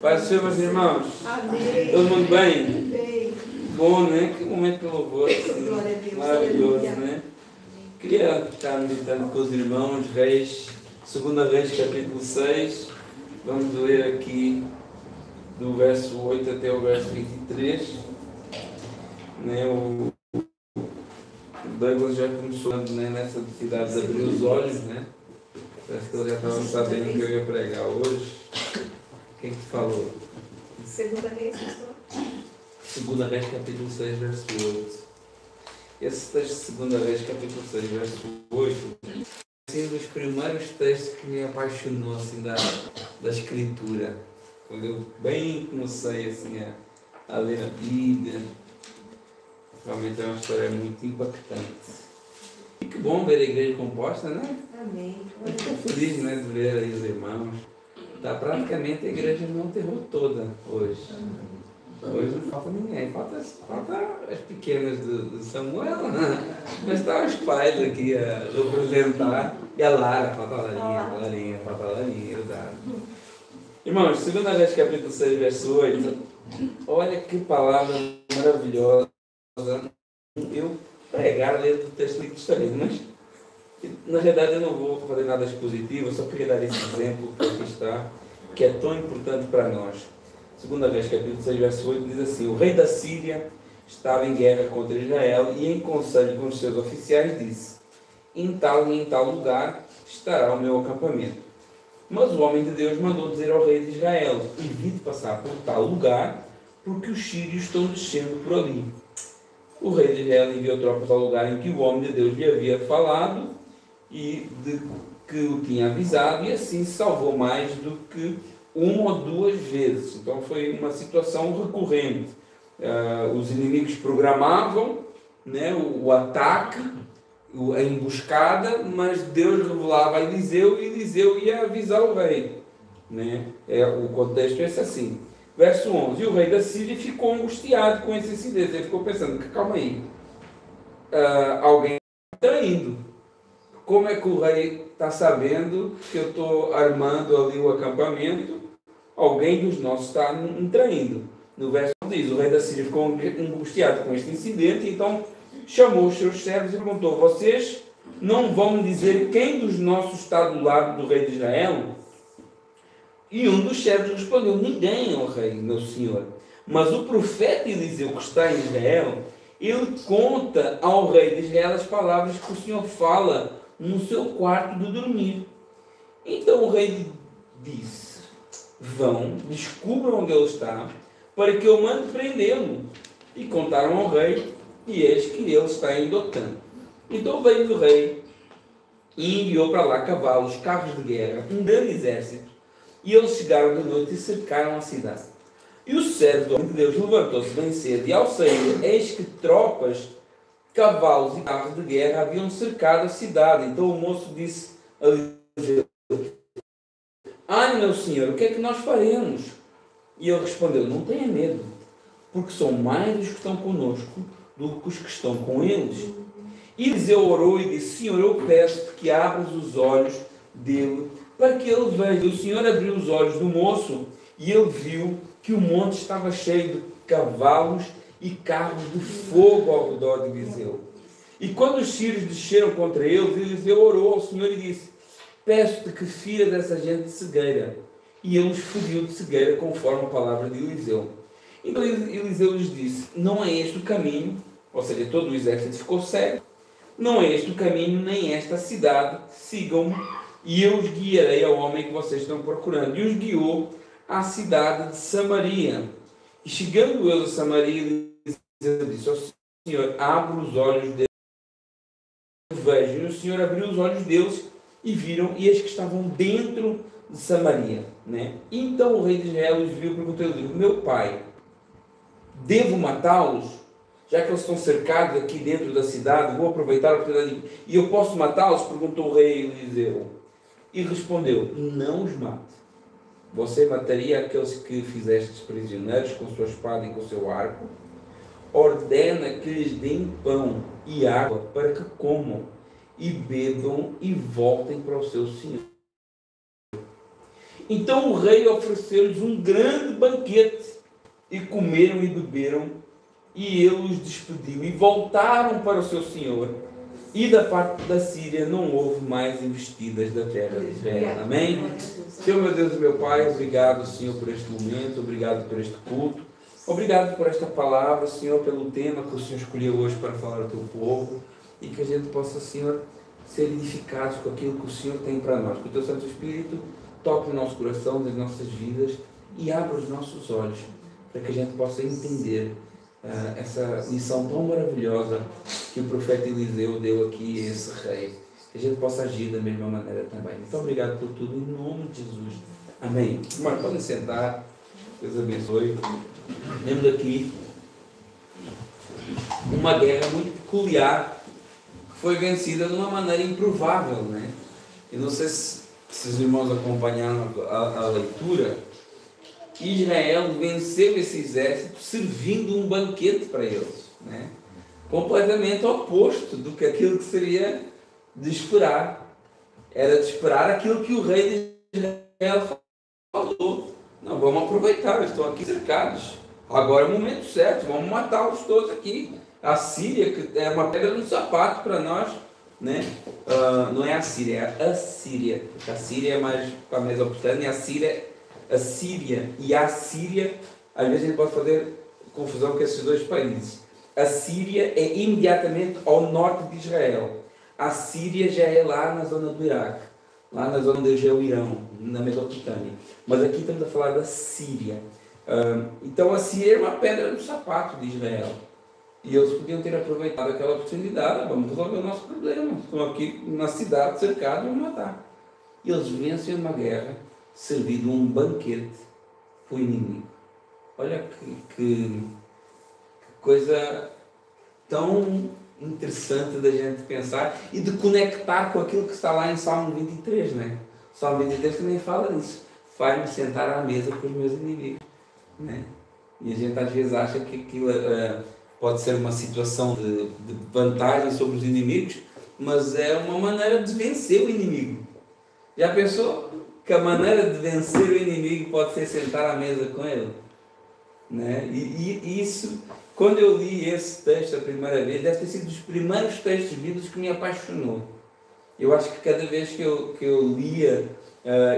Paz do Senhor, meus irmãos. Amém. Todo mundo bem? Bem. Bom, né? Que momento de louvor, assim, Glória a Deus. maravilhoso, Aleluia. né? Queria estar meditando com os irmãos, Reis, 2 Reis, capítulo 6. Vamos ler aqui do verso 8 até o verso 23. Né? O Douglas já começou, né, nessa necessidade de abrir os olhos, né? Parece que ele já estava sabendo que eu ia pregar hoje. Quem que falou? Segunda Reis, pastor. 2 Reis, capítulo 6, verso 8. Esse texto de 2 Reis, capítulo 6, verso 8, é um dos primeiros textos que me apaixonou assim, da escritura. Quando eu bem comecei assim, a ler a Bíblia, realmente é uma história muito impactante. E que bom ver a igreja composta, né? Amém. Estou feliz, né, de ver aí os irmãos. Está praticamente a igreja não Monterrey toda hoje. Hoje não falta ninguém, falta as pequenas do Samuel, mas está os pais aqui a representar. E a Lara, falta a Larinha, falta a Larinha, exato. Irmãos, 2 Reis, capítulo 6, verso 8. Olha que palavra maravilhosa. Eu pregar dentro do texto que gostaria, mas na verdade eu não vou fazer nada expositivo, eu só queria dar esse exemplo que aqui está, que é tão importante para nós. 2 Reis, capítulo 6, verso 8, diz assim: o rei da Síria estava em guerra contra Israel e em conselho com os seus oficiais disse: em tal e em tal lugar estará o meu acampamento. Mas o homem de Deus mandou dizer ao rei de Israel: evite passar por tal lugar, porque os sírios estão descendo por ali. O rei de Israel enviou tropas ao lugar em que o homem de Deus lhe havia falado e de que o tinha avisado, e assim se salvou mais do que uma ou duas vezes. Então foi uma situação recorrente. Os inimigos programavam, né, o ataque, a emboscada, mas Deus revelava a Eliseu e Eliseu ia avisar o rei. Né? O contexto é esse assim. Verso 11. E o rei da Síria ficou angustiado com esse incidente. Ele ficou pensando, calma aí, alguém está indo. Como é que o rei está sabendo que eu estou armando ali o acampamento? Alguém dos nossos está me traindo. No verso 11 diz, o rei da Síria ficou angustiado com este incidente, então chamou os seus servos e perguntou: vocês não vão me dizer quem dos nossos está do lado do rei de Israel? E um dos servos respondeu: ninguém, ó rei, meu senhor. Mas o profeta Eliseu, que está em Israel, ele conta ao rei de Israel as palavras que o Senhor fala no seu quarto de dormir. Então o rei disse: vão, descubram onde ele está, para que eu mande prendê-lo. E contaram ao rei, e eis que ele está em Dotã. Então veio o rei e enviou para lá cavalos, carros de guerra, um grande exército. E eles chegaram de noite e cercaram a cidade. E o servo do homem de Deus levantou-se bem cedo, e ao sair, eis que tropas, cavalos e carros de guerra haviam cercado a cidade. Então o moço disse a Eliseu: meu senhor, o que é que nós faremos? E ele respondeu: não tenha medo, porque são mais os que estão conosco do que os que estão com eles. E Eliseu orou e disse: Senhor, eu peço que abras os olhos dele, para que ele veja. O Senhor abriu os olhos do moço, e ele viu que o monte estava cheio de cavalos e carros de fogo ao redor de Eliseu. E quando os sírios desceram contra eles, Eliseu orou ao Senhor e disse: peço-te que firas essa gente de cegueira. E ele os feriu de cegueira, conforme a palavra de Eliseu. Então Eliseu lhes disse: não é este o caminho, ou seja, todo o exército ficou cego, não é este o caminho, nem esta a cidade, sigam-me, e eu os guiarei ao homem que vocês estão procurando. E os guiou à cidade de Samaria. E chegando eles a Samaria, Eliseu disse: ó Senhor, abre os olhos deles, vejam. E o Senhor abriu os olhos deles, e viram, e eis que estavam dentro de Samaria. Né? Então o rei de Israel os viu e perguntou-lhe: meu pai, devo matá-los? Já que eles estão cercados aqui dentro da cidade, vou aproveitar a oportunidade. E eu posso matá-los? Perguntou o rei Eliseu. E respondeu: não os mate. Você mataria aqueles que fizestes prisioneiros com sua espada e com seu arco? Ordena que lhes deem pão e água para que comam e bebam e voltem para o seu senhor. Então o rei ofereceu-lhes um grande banquete, e comeram e beberam, e ele os despediu, e voltaram para o seu senhor. E da parte da Síria não houve mais investidas da terra de Israel. Amém? Senhor, meu Deus e meu Pai, obrigado, Senhor, por este momento, obrigado por este culto, obrigado por esta palavra, Senhor, pelo tema que o Senhor escolheu hoje para falar ao teu povo, e que a gente possa, Senhor, ser edificados com aquilo que o Senhor tem para nós. Que o teu Santo Espírito toque no nosso coração, nas nossas vidas, e abra os nossos olhos, para que a gente possa entender essa missão tão maravilhosa que o profeta Eliseu deu aqui a esse rei. Que a gente possa agir da mesma maneira também. Muito obrigado por tudo, em nome de Jesus. Amém. Irmãos, podem sentar. Deus abençoe. Temos aqui uma guerra muito peculiar, que foi vencida de uma maneira improvável, né? Eu não sei se os irmãos acompanharam a leitura. Israel venceu esse exército servindo um banquete para eles, né? Completamente oposto do que aquilo que seria de esperar. Era de esperar aquilo que o rei de Israel falou. Não, vamos aproveitar, eles estão aqui cercados. Agora é o momento certo, vamos matá-los todos aqui. A Síria, que é uma pedra no sapato para nós, né? Não é a Síria, é a Síria. A Síria é mais para a Mesopotâmia, a Síria e a Síria, às vezes a gente pode fazer confusão com esses dois países. A Síria é imediatamente ao norte de Israel. A Síria já é lá na zona do Iraque, lá na zona onde hoje é o Irão, na Mesopotâmia. Mas aqui estamos a falar da Síria. Então a Síria é uma pedra no sapato de Israel. E eles podiam ter aproveitado aquela oportunidade. Vamos resolver o nosso problema. Estão aqui na cidade cercados, vamos matar. E eles vencem uma guerra, servido um banquete para o inimigo. Olha que coisa tão interessante da gente pensar e de conectar com aquilo que está lá em Salmo 23, né? Salmo 23 também fala disso. Faz-me sentar à mesa com os meus inimigos, né? E a gente às vezes acha que aquilo pode ser uma situação de vantagem sobre os inimigos, mas é uma maneira de vencer o inimigo. Já pensou que a maneira de vencer o inimigo pode ser sentar à mesa com ele? Né? E isso, quando eu li esse texto a primeira vez, deve ter sido dos primeiros textos bíblicos que me apaixonou. Eu acho que cada vez que eu lia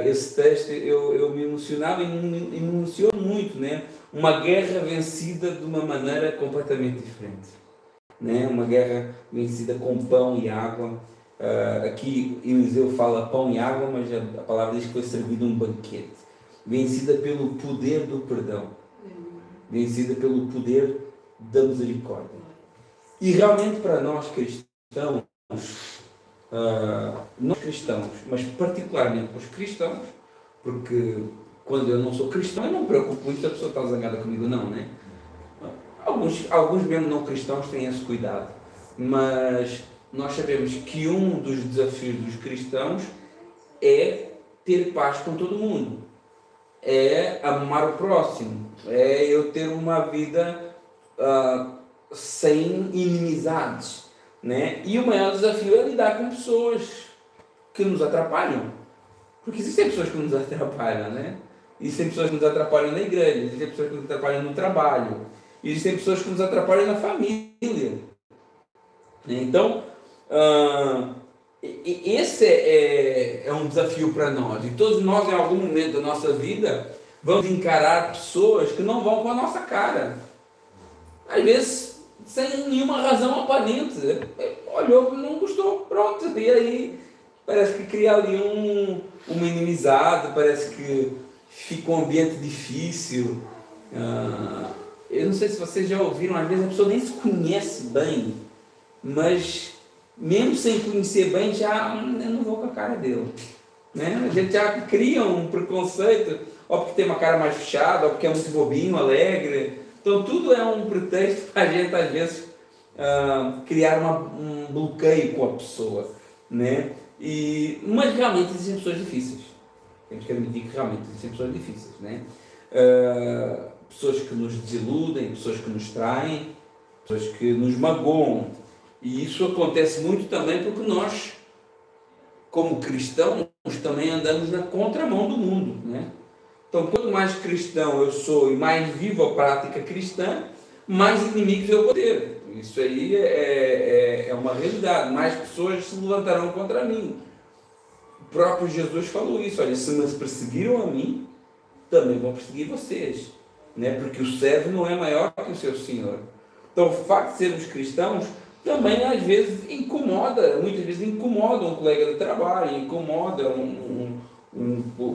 esse texto, eu me emocionava e me emocionou muito, né? Uma guerra vencida de uma maneira completamente diferente, né? Uma guerra vencida com pão e água. Aqui Eliseu fala pão e água, mas a palavra diz que foi servido um banquete. Vencida pelo poder do perdão. Vencida pelo poder da misericórdia. E realmente para nós cristãos, não cristãos, mas particularmente para os cristãos, porque quando eu não sou cristão, eu não me preocupo muito se a pessoa está zangada comigo, não, né? Alguns mesmo não cristãos têm esse cuidado, mas nós sabemos que um dos desafios dos cristãos é ter paz com todo mundo, é amar o próximo, é eu ter uma vida sem inimizades, né? E o maior desafio é lidar com pessoas que nos atrapalham, porque existem pessoas que nos atrapalham, né? Existem pessoas que nos atrapalham na igreja, existem pessoas que nos atrapalham no trabalho, existem pessoas que nos atrapalham na família. Então, esse é um desafio para nós. E todos nós, em algum momento da nossa vida, vamos encarar pessoas que não vão com a nossa cara. Às vezes, sem nenhuma razão aparente. Olhou, não gostou, pronto. E aí, parece que cria ali uma inimizade, parece que fica um ambiente difícil. Eu não sei se vocês já ouviram, às vezes a pessoa nem se conhece bem, mas mesmo sem conhecer bem, já eu não vou com a cara dele, né? A gente já cria um preconceito, ou porque tem uma cara mais fechada, ou porque é muito bobinho, alegre. Então tudo é um pretexto para a gente às vezes criar um bloqueio com a pessoa, né? Mas realmente existem pessoas difíceis. Temos que admitir que realmente existem pessoas difíceis, né? Pessoas que nos desiludem, pessoas que nos traem, pessoas que nos magoam. E isso acontece muito também porque nós, como cristãos, também andamos na contramão do mundo, né? Então, quanto mais cristão eu sou e mais vivo a prática cristã, mais inimigos eu vou ter. Isso aí é uma realidade. Mais pessoas se levantarão contra mim. O próprio Jesus falou isso. Olha, se me perseguiram a mim, também vão perseguir vocês, né? Porque o servo não é maior que o seu Senhor. Então, o facto de sermos cristãos também às vezes incomoda, muitas vezes incomoda um colega de trabalho, incomoda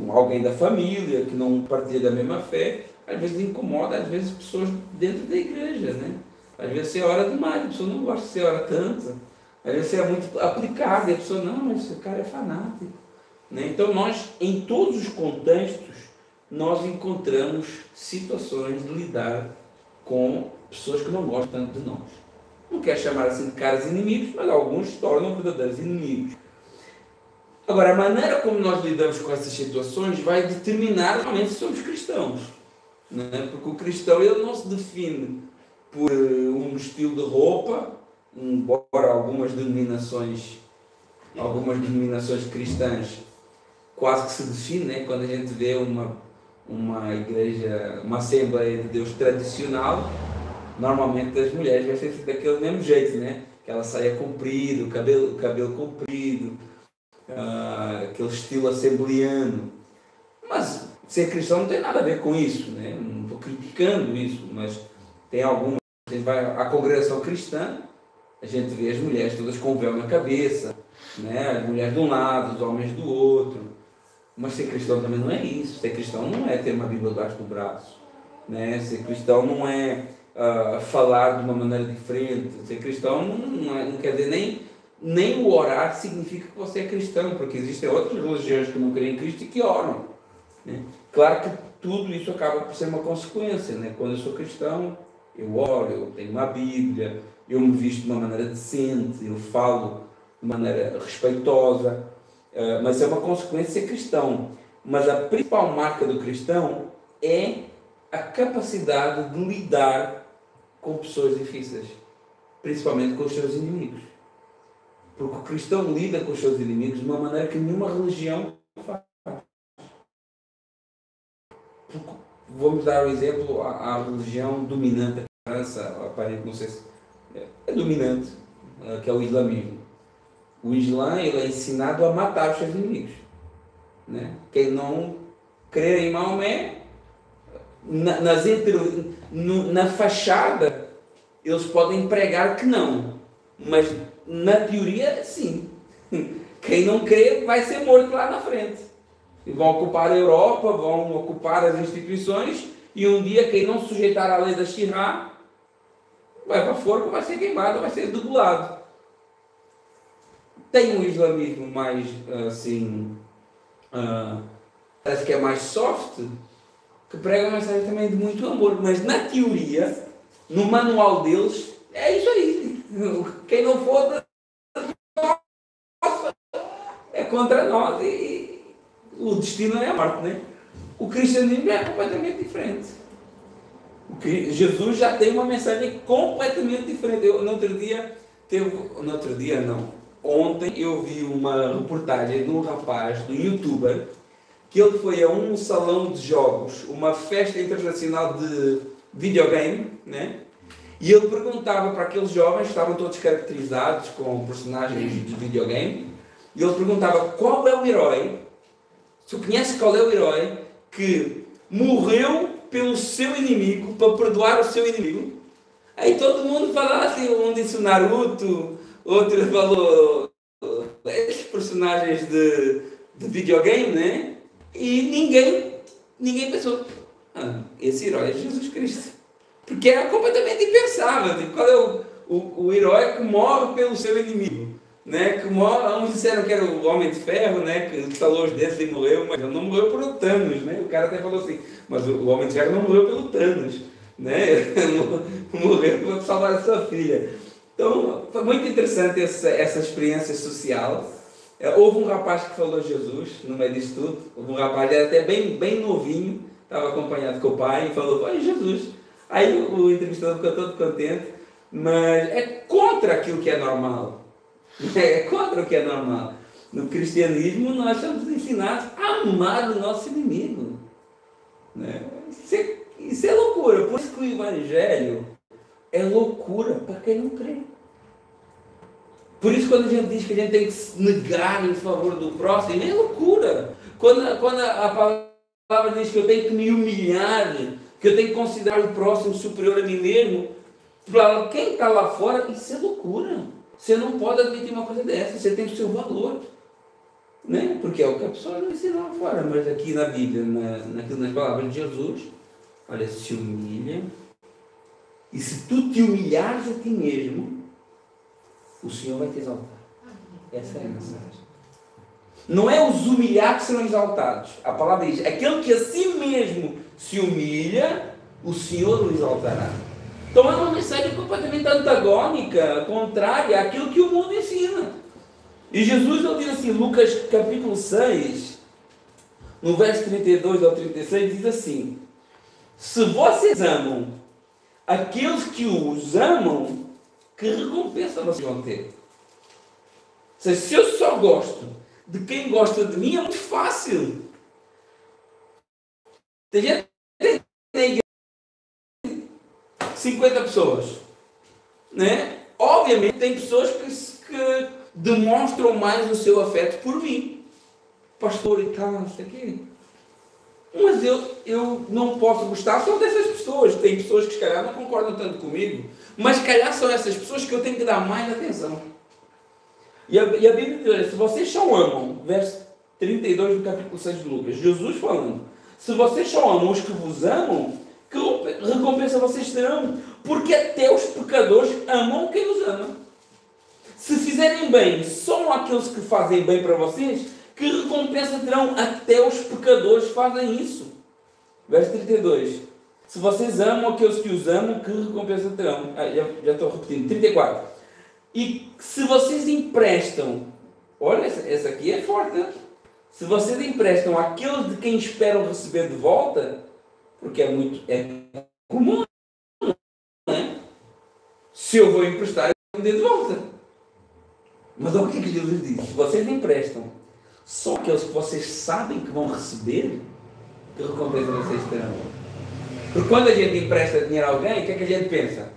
alguém da família que não partilha da mesma fé, às vezes incomoda, às vezes pessoas dentro da igreja, né? Às vezes você ora demais, a pessoa não gosta de você ora tanto, às vezes você é muito aplicado, e a pessoa, não, mas esse cara é fanático, né? Então nós, em todos os contextos, nós encontramos situações de lidar com pessoas que não gostam tanto de nós. Não quero chamar assim de caras inimigos, mas alguns se tornam verdadeiros inimigos. Agora, a maneira como nós lidamos com essas situações vai determinar realmente se somos cristãos, né? Porque o cristão ele não se define por um estilo de roupa, embora algumas denominações cristãs quase que se definem, né? Quando a gente vê uma igreja, uma Assembleia de Deus tradicional, normalmente as mulheres vai ser daquele mesmo jeito, né? Aquela saia comprida, o cabelo comprido, aquele estilo assembleano. Mas ser cristão não tem nada a ver com isso, né? Não estou criticando isso, mas tem algumas. A gente vai à congregação cristã, a gente vê as mulheres todas com véu na cabeça, né? As mulheres de um lado, os homens do outro. Mas ser cristão também não é isso. Ser cristão não é ter uma Bíblia debaixo do braço, né? Ser cristão não é falar de uma maneira diferente. Ser cristão não quer dizer nem o orar significa que você é cristão, porque existem outras religiões que não creem em Cristo e que oram, né? Claro que tudo isso acaba por ser uma consequência, né? Quando eu sou cristão, eu oro, eu tenho uma Bíblia, eu me visto de uma maneira decente, eu falo de maneira respeitosa, mas é uma consequência de ser cristão. Mas a principal marca do cristão é a capacidade de lidar com pessoas difíceis, principalmente com os seus inimigos. Porque o cristão lida com os seus inimigos de uma maneira que nenhuma religião faz. Vamos dar um exemplo à religião dominante da França, aparentemente, não sei se é dominante, que é o islamismo. O Islã ele é ensinado a matar os seus inimigos, né? Quem não crê em Maomé, na fachada, eles podem pregar que não, mas na teoria, sim. Quem não crê vai ser morto lá na frente. E vão ocupar a Europa, vão ocupar as instituições, e um dia quem não sujeitar a lei da Shirá vai para a forca, vai ser queimado, vai ser degolado. Tem um islamismo mais assim, parece que é mais soft, que prega uma mensagem também de muito amor, mas na teoria, no manual deles, é isso aí. Quem não for é contra nós e o destino é a morte, né? O cristianismo é completamente diferente. Jesus já tem uma mensagem completamente diferente. Ontem eu vi uma reportagem de um rapaz, de um youtuber, que ele foi a um salão de jogos, uma festa internacional de videogame, né? E ele perguntava para aqueles jovens, que estavam todos caracterizados com personagens de videogame, e ele perguntava qual é o herói, se tu conheces qual é o herói que morreu pelo seu inimigo, para perdoar o seu inimigo. Aí todo mundo falava assim, um disse o Naruto, outro falou esses personagens de videogame, né? E ninguém pensou, esse herói é Jesus Cristo. Porque era completamente impensável. Tipo, qual é o herói que morre pelo seu inimigo? Né? Que morre, uns disseram que era o Homem de Ferro, né? Que estalou os dedos e morreu, mas ele não morreu pelo Thanos, né? O cara até falou assim, mas o Homem de Ferro não morreu pelo Thanos, né? Morreu para salvar a sua filha. Então, foi muito interessante essa experiência social. Houve um rapaz que falou Jesus no meio disso tudo. Houve um rapaz, ele era até bem novinho, estava acompanhado com o pai e falou, olha Jesus. Aí o entrevistador ficou todo contente, mas é contra aquilo que é normal. É contra o que é normal. No cristianismo, nós somos ensinados a amar o nosso inimigo. Né? Isso é loucura. Por isso que o Evangelho é loucura para quem não crê. Por isso, quando a gente diz que a gente tem que se negar em favor do próximo, é loucura. Quando a palavra diz que eu tenho que me humilhar, que eu tenho que considerar o próximo superior a mim mesmo, para quem está lá fora, isso é loucura. Você não pode admitir uma coisa dessa, você tem o seu valor. Né? Porque é o que a pessoa não ensina lá fora. Mas aqui na Bíblia, nas palavras de Jesus, olha, se humilha, e se tu te humilhares a ti mesmo, o Senhor vai te exaltar. Essa é a mensagem. Não é os humilhados que serão exaltados. A palavra diz, aquele que a si mesmo se humilha, o Senhor o exaltará. Então é uma mensagem completamente antagônica, contrária àquilo que o mundo ensina. E Jesus, ele diz assim, Lucas capítulo 6, no verso 32 ao 36, diz assim, se vocês amam aqueles que os amam, que recompensa vocês vão ter? Ou seja, se eu só gosto de quem gosta de mim, é muito fácil. Tem gente na igreja, 50 pessoas, né? Obviamente tem pessoas que demonstram mais o seu afeto por mim, pastor e tal, não sei o quê. Mas eu não posso gostar só dessas pessoas. Tem pessoas que se calhar não concordam tanto comigo, mas se calhar são essas pessoas que eu tenho que dar mais atenção. E a Bíblia diz, se vocês só amam, verso 32 do capítulo 6 de Lucas, Jesus falando, se vocês só amam os que vos amam, que recompensa vocês terão? Porque até os pecadores amam quem os ama. Se fizerem bem só àqueles que fazem bem para vocês, que recompensa terão? Até os pecadores fazem isso. Verso 32. Se vocês amam aqueles que os amam, que recompensa terão? Já estou repetindo. 34. E se vocês emprestam, olha, essa aqui é forte, né? Se vocês emprestam àqueles de quem esperam receber de volta, porque é comum, não é? Se eu vou emprestar, eu vou de volta. Mas olha o que Jesus diz. Se vocês emprestam só aqueles que vocês sabem que vão receber, que recompensa vocês terão? Porque quando a gente empresta dinheiro a alguém, o que é que a gente pensa?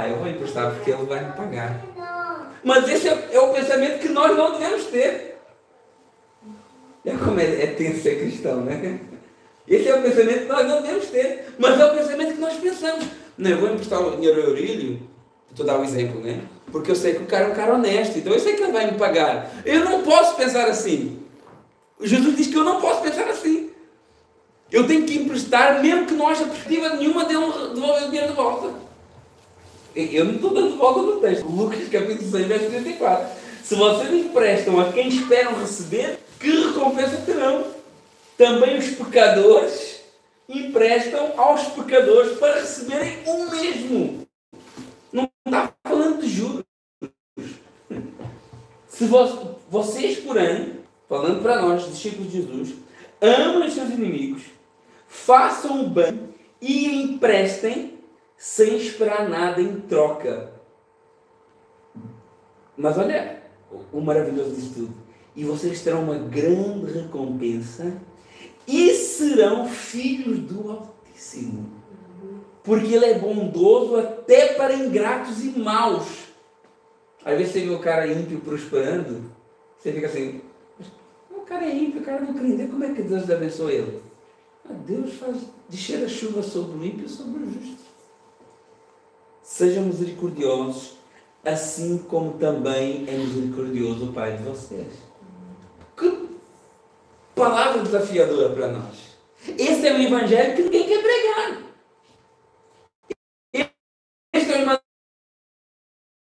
Eu vou emprestar porque ele vai me pagar. Mas esse é o pensamento que nós não devemos ter. É como é tenso ser cristão, né? Esse é o pensamento que nós não devemos ter. Mas é o pensamento que nós pensamos. Não, eu vou emprestar o dinheiro ao Eurílio, estou a dar um exemplo, né? Porque eu sei que o cara é um cara honesto, então eu sei que ele vai me pagar. Eu não posso pensar assim. Jesus diz que eu não posso pensar assim. Eu tenho que emprestar, mesmo que não haja perspectiva nenhuma de devolver o dinheiro de volta. Eu não estou dando de volta no texto. Lucas capítulo 6, verso 34. Se vocês emprestam a quem esperam receber, que recompensa terão? Também os pecadores emprestam aos pecadores para receberem o mesmo. Não está falando de juros. Se vocês, porém, falando para nós, discípulos de Jesus, amam os seus inimigos, façam o bem e emprestem sem esperar nada em troca. Mas olha o maravilhoso disso tudo. E vocês terão uma grande recompensa e serão filhos do Altíssimo. Porque Ele é bondoso até para ingratos e maus. Às vezes você vê o cara ímpio prosperando, você fica assim, o cara é ímpio, o cara não crê, como é que Deus abençoa ele? Deus faz descer a chuva sobre o ímpio e sobre o justo. Sejam misericordiosos, assim como também é misericordioso o Pai de vocês. Que palavra desafiadora para nós. Esse é o Evangelho que ninguém quer pregar. Este é o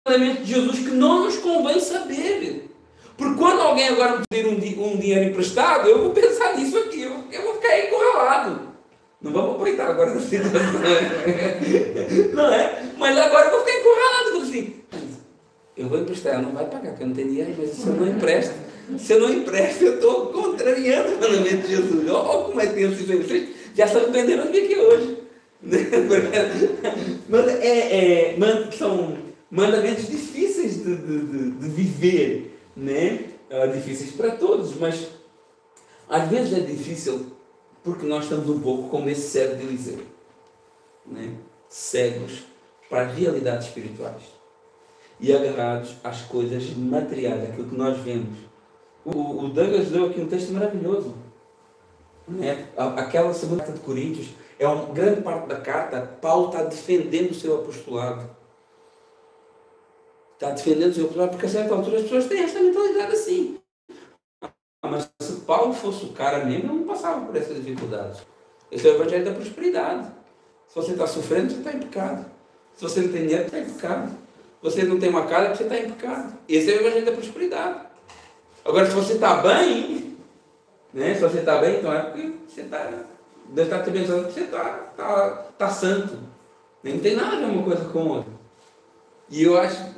mandamento de Jesus que não nos convém saber. Porque quando alguém agora me pedir um dinheiro emprestado, eu vou pensar nisso aqui, eu vou ficar encurralado. Não vamos aproveitar agora da situação. Não é? Mas agora eu vou ficar encurralado. Assim, eu vou emprestar, ela não vai pagar, porque eu não tenho dinheiro, mas se eu não empresto, eu estou contrariando o mandamento de Jesus. Olha como é tenso isso aí. Vocês já se arrependeram de vir aqui hoje. Mas são mandamentos difíceis de viver, né? difíceis para todos, mas às vezes é difícil porque nós estamos um pouco como esse cego de Eliseu, né? Cegos para as realidades espirituais e agarrados às coisas materiais, aquilo que nós vemos. O Douglas deu aqui um texto maravilhoso, né? Aquela segunda carta de Coríntios é uma grande parte da carta. Paulo está defendendo o seu apostolado, está defendendo o seu apostolado, porque a certa altura as pessoas têm esta mentalidade assim. Mas se Paulo fosse o cara mesmo, ele não passava por essas dificuldades. Esse é o evangelho da prosperidade. Se você está sofrendo, você está em pecado. Se você não tem dinheiro, está em pecado. Se você não tem uma casa, você está em pecado. Esse é o evangelho da prosperidade. Agora, se você está bem, né? Se você está bem, então é porque você está... Deus está te abençoando porque você está santo. Não tem nada a ver uma coisa com outra. E eu acho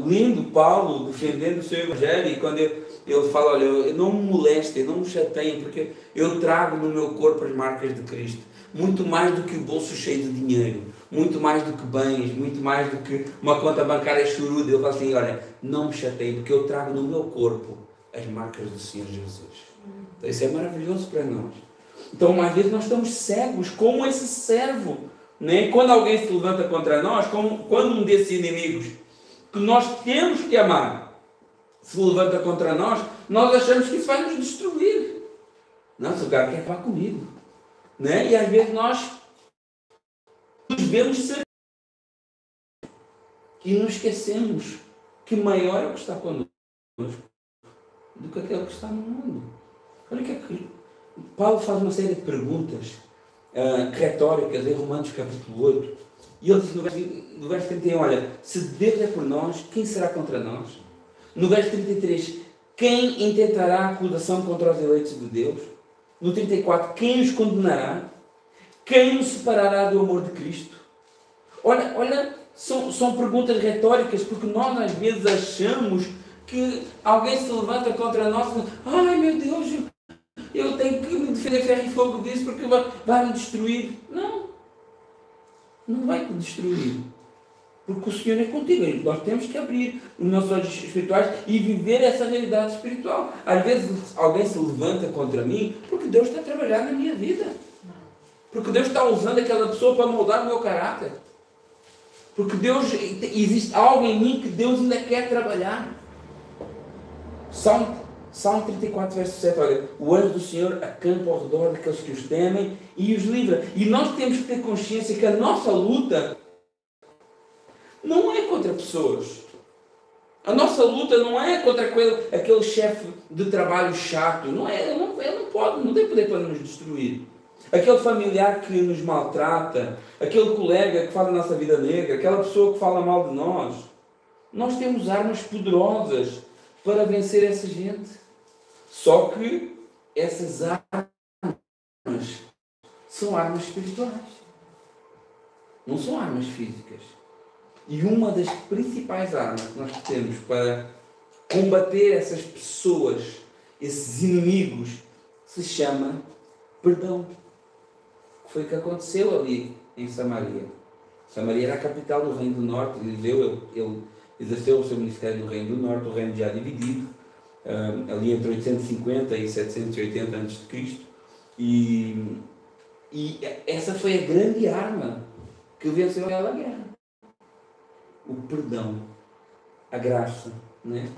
lindo Paulo defendendo o seu evangelho, e quando ele fala, olha, eu não me molestem, não me chateiem, porque eu trago no meu corpo as marcas de Cristo. Muito mais do que o bolso cheio de dinheiro, muito mais do que bens, muito mais do que uma conta bancária choruda. Ele fala assim, olha, não me chateiem, porque eu trago no meu corpo as marcas do Senhor Jesus. Então isso é maravilhoso para nós. Então às vezes nós estamos cegos, como esse servo, né? Quando alguém se levanta contra nós, quando um desses inimigos que nós temos que amar se levanta contra nós achamos que isso vai nos destruir. Não, se o cara quer falar comigo, né? E às vezes nós nos vemos ser e nos esquecemos que maior é o que está connosco do que aquele que está no mundo. Olha que é que Paulo faz uma série de perguntas retóricas em Romanos capítulo 8, e ele diz no verso 31, olha, se Deus é por nós, quem será contra nós? No verso 33, quem intentará acusação contra os eleitos de Deus? No 34, quem os condenará? Quem nos separará do amor de Cristo? Olha, são perguntas retóricas, porque nós às vezes achamos que alguém se levanta contra nós e diz, ai meu Deus, eu tenho que me defender ferro e fogo disso porque vai me destruir. Não vai te destruir, porque o Senhor é contigo. Nós temos que abrir os nossos olhos espirituais e viver essa realidade espiritual. Às vezes alguém se levanta contra mim porque Deus está a trabalhar na minha vida, porque Deus está usando aquela pessoa para moldar o meu caráter, porque existe algo em mim que Deus ainda quer trabalhar. Salmo 34, verso 7, olha, o anjo do Senhor acampa ao redor daqueles que os temem e os livra. E nós temos que ter consciência que a nossa luta não é contra pessoas. A nossa luta não é contra aquele chefe de trabalho chato. Ele não tem poder para nos destruir. Aquele familiar que nos maltrata, aquele colega que fala a nossa vida negra, aquela pessoa que fala mal de nós. Nós temos armas poderosas para vencer essa gente. Só que essas armas são armas espirituais, não são armas físicas. E uma das principais armas que nós temos para combater essas pessoas, esses inimigos, se chama perdão. Foi o que aconteceu ali em Samaria. Samaria era a capital do Reino do Norte. Ele exerceu o seu ministério no Reino do Norte, o reino já dividido, ali entre 850 e 780 a.C. E essa foi a grande arma que venceu aquela guerra. O perdão, a graça, né?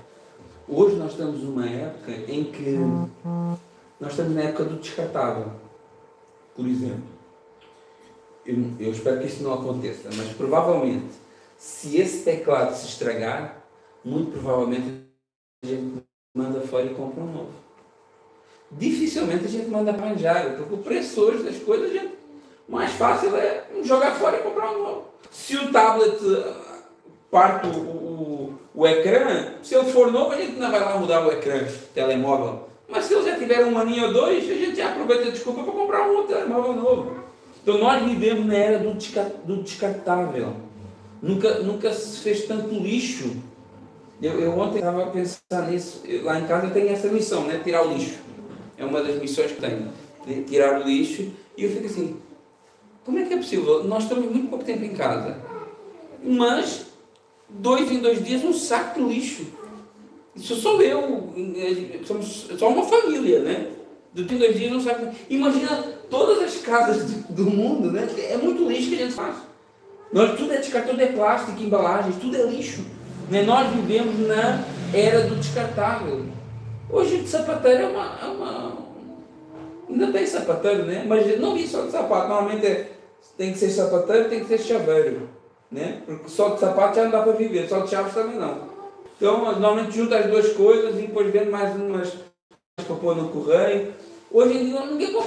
Hoje nós estamos numa época em que nós estamos na época do descartável. Por exemplo, eu espero que isto não aconteça, mas provavelmente, se esse teclado se estragar, muito provavelmente a gente manda fora e compra um novo. Dificilmente a gente manda arranjar, porque o preço hoje das coisas, mais fácil é jogar fora e comprar um novo. Se o tablet parte o ecrã, se ele for novo, a gente não vai lá mudar o ecrã, telemóvel. Mas se ele já tiver um aninho ou dois, a gente já aproveita a desculpa para comprar um outro telemóvel novo. Então nós vivemos na era do descartável. Nunca se fez tanto lixo. Eu ontem estava a pensar nisso. Lá em casa eu tenho essa missão, né? Tirar o lixo. É uma das missões que tenho. De tirar o lixo. E eu fico assim, como é que é possível? Nós estamos muito pouco tempo em casa. Mas, 2 em 2 dias, um saco de lixo. Isso sou eu, somos só uma família, né? Do que 2 dias não sabe. Imagina todas as casas do mundo, né? É muito lixo que a gente faz. Tudo é descartável, tudo é plástico, embalagens, tudo é lixo. Né? Nós vivemos na era do descartável. Hoje de sapateiro é uma... Ainda tem sapateiro, né? Mas não vi só de sapato. Normalmente tem que ser sapateiro, tem que ser chaveiro. Né? Porque só de sapato já não dá para viver, só de chaves também não. Então, normalmente junta as duas coisas e depois vende mais umas para pôr no correio. Hoje em dia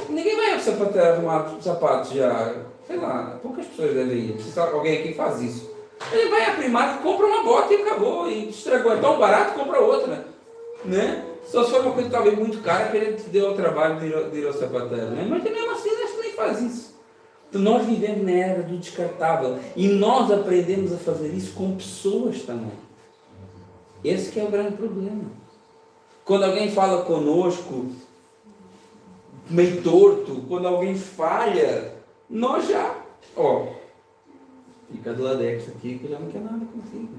ninguém vai ao sapateiro arrumar sapatos já. Sei lá, poucas pessoas devem ir. Se alguém aqui faz isso. Ele vai à Primark, compra uma bota e acabou. E estragou. É tão barato, compra outra. Né? Só se for uma coisa talvez muito cara que ele te deu o trabalho de ir ao sapateiro. Né? Mas mesmo assim, acho que nem faz isso. Então nós vivemos na era do descartável. E nós aprendemos a fazer isso com pessoas também. Esse que é o grande problema. Quando alguém fala conosco meio torto, quando alguém falha, nós já, fica do ladex aqui que eu já não quero nada contigo.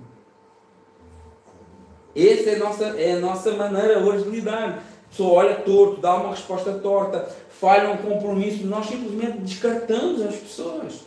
Essa é a nossa maneira hoje de lidar. A pessoa olha torto, dá uma resposta torta, falha um compromisso, nós simplesmente descartamos as pessoas.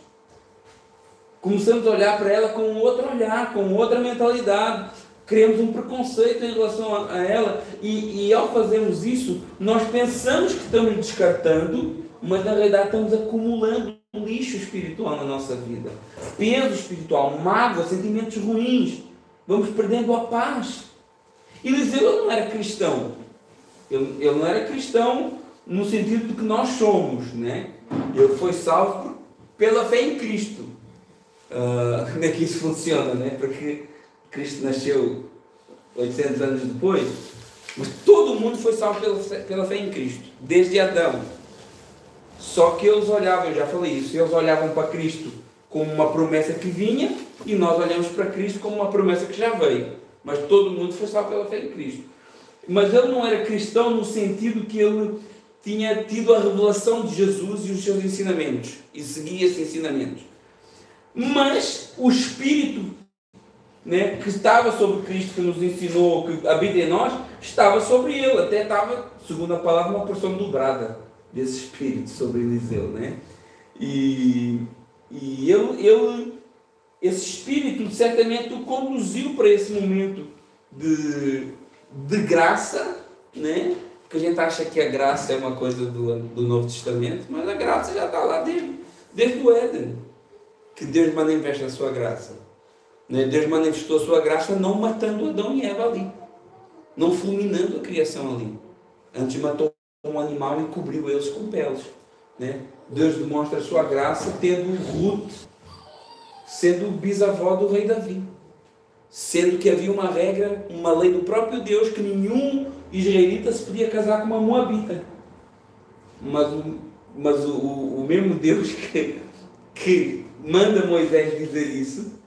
Começamos a olhar para ela com outro olhar, com outra mentalidade. Criamos um preconceito em relação a ela e ao fazermos isso, nós pensamos que estamos descartando, mas na realidade estamos acumulando lixo espiritual na nossa vida. Peso espiritual, mágoa, sentimentos ruins. Vamos perdendo a paz. Eliseu não era cristão. Ele não era cristão no sentido de que nós somos, né? Ele foi salvo pela fé em Cristo. Como é que isso funciona, né? Porque Cristo nasceu 800 anos depois, mas todo mundo foi salvo pela fé em Cristo, desde Adão. Só que eles olhavam, eu já falei isso, eles olhavam para Cristo como uma promessa que vinha e nós olhamos para Cristo como uma promessa que já veio. Mas todo mundo foi salvo pela fé em Cristo. Mas ele não era cristão no sentido que ele tinha tido a revelação de Jesus e os seus ensinamentos e seguia esses ensinamentos. Mas o Espírito, né, que estava sobre Cristo, que nos ensinou, que habita em nós, estava sobre ele. Até estava, segundo a palavra, uma porção dobrada desse Espírito sobre Eliseu, né? E ele, esse Espírito certamente o conduziu para esse momento de graça, né? Porque a gente acha que a graça é uma coisa do Novo Testamento, mas a graça já está lá desde o Éden, que Deus manifesta a sua graça. Deus manifestou a sua graça não matando Adão e Eva ali, não fulminando a criação ali. Antes matou um animal e cobriu eles com peles. Deus demonstra a sua graça tendo Ruth, sendo bisavó do rei Davi. Sendo que havia uma regra, uma lei do próprio Deus, que nenhum israelita se podia casar com uma moabita. Mas o mesmo Deus que manda Moisés dizer isso,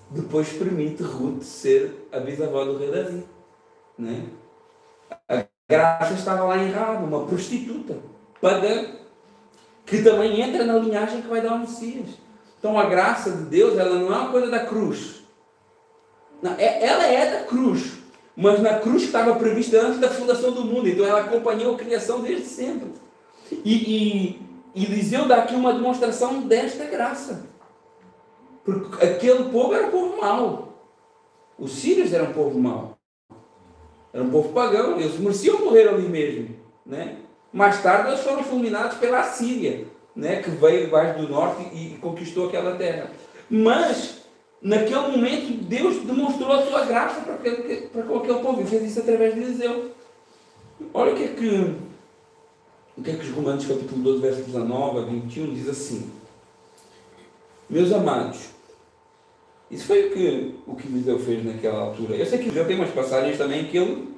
depois permite Ruth ser a bisavó do rei Davi. A graça estava lá em Raab, uma prostituta pagã, que também entra na linhagem que vai dar o Messias. Então a graça de Deus, ela não é uma coisa da cruz. Não, ela é da cruz, mas na cruz estava prevista antes da fundação do mundo, então ela acompanhou a criação desde sempre. E Eliseu dá aqui uma demonstração desta graça. Porque aquele povo era um povo mau. Os sírios eram um povo mau. Era um povo pagão, eles mereciam morrer ali mesmo. Mais tarde eles foram fulminados pela Assíria, que veio debaixo do norte e conquistou aquela terra. Mas, naquele momento, Deus demonstrou a sua graça para aquele povo e fez isso através de Eliseu. Olha o que é que os Romanos, capítulo 12, verso 19 a 21, diz assim: meus amados, isso foi o que Eliseu fez naquela altura. Eu sei que Eliseu tem umas passagens também que ele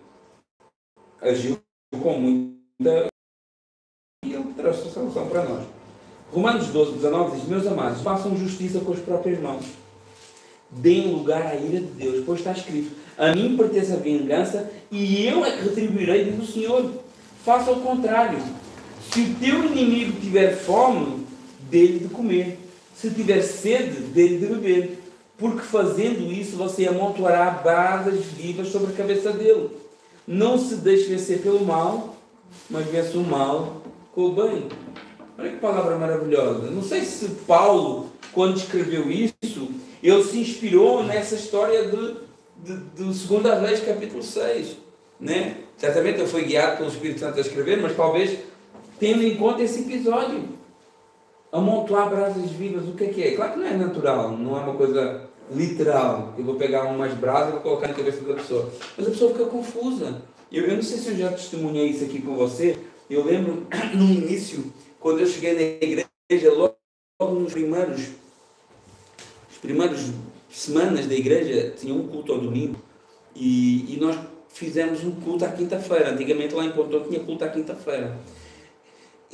agiu com muita... e ele trouxe a solução para nós. Romanos 12, 19 diz: meus amados, façam justiça com as próprias mãos. Deem lugar à ira de Deus, pois está escrito: a mim pertence a vingança e eu é que retribuirei, diz o Senhor. Faça o contrário. Se o teu inimigo tiver fome, dê-lhe de comer. Se tiver sede, dê-lhe de beber. porque fazendo isso você amontoará brasas vivas sobre a cabeça dele. Não se deixe vencer pelo mal, mas vença o mal com o bem. Olha que palavra maravilhosa. Não sei se Paulo, quando escreveu isso, ele se inspirou nessa história de 2 Reis, capítulo 6. Né? Certamente ele foi guiado pelo Espírito Santo a escrever, mas talvez tendo em conta esse episódio. Amontoar brasas vivas, o que é? Claro que não é natural, não é uma coisa literal. Eu vou pegar umas brasas e vou colocar na cabeça da pessoa. Mas a pessoa fica confusa. Eu não sei se eu já testemunhei isso aqui com você. Eu lembro no início, quando eu cheguei na igreja, logo nos primeiros semanas da igreja, tinha um culto ao domingo. E nós fizemos um culto à quinta-feira. Antigamente lá em Pontão tinha culto à quinta-feira.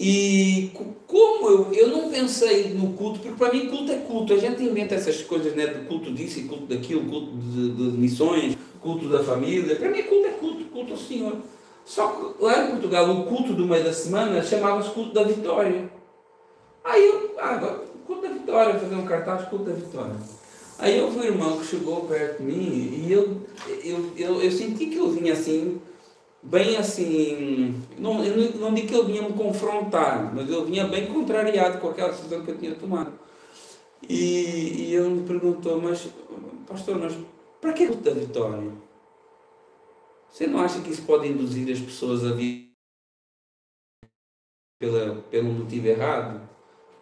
E como eu não pensei no culto, porque para mim culto é culto, a gente inventa essas coisas, né, de culto disso e culto daquilo, culto de missões, culto da família. Para mim culto é culto, culto ao Senhor. Só que lá em Portugal o culto do meio da semana chamava-se culto da vitória. Aí agora, culto da vitória, fazer um cartaz, culto da vitória. Aí eu vi um irmão que chegou perto de mim e eu senti que ele vinha assim, bem assim, eu não digo que ele vinha me confrontar, mas ele vinha bem contrariado com aquela decisão que eu tinha tomado. E ele me perguntou, mas pastor, para que culto da vitória? Você não acha que isso pode induzir as pessoas a vir pelo motivo errado?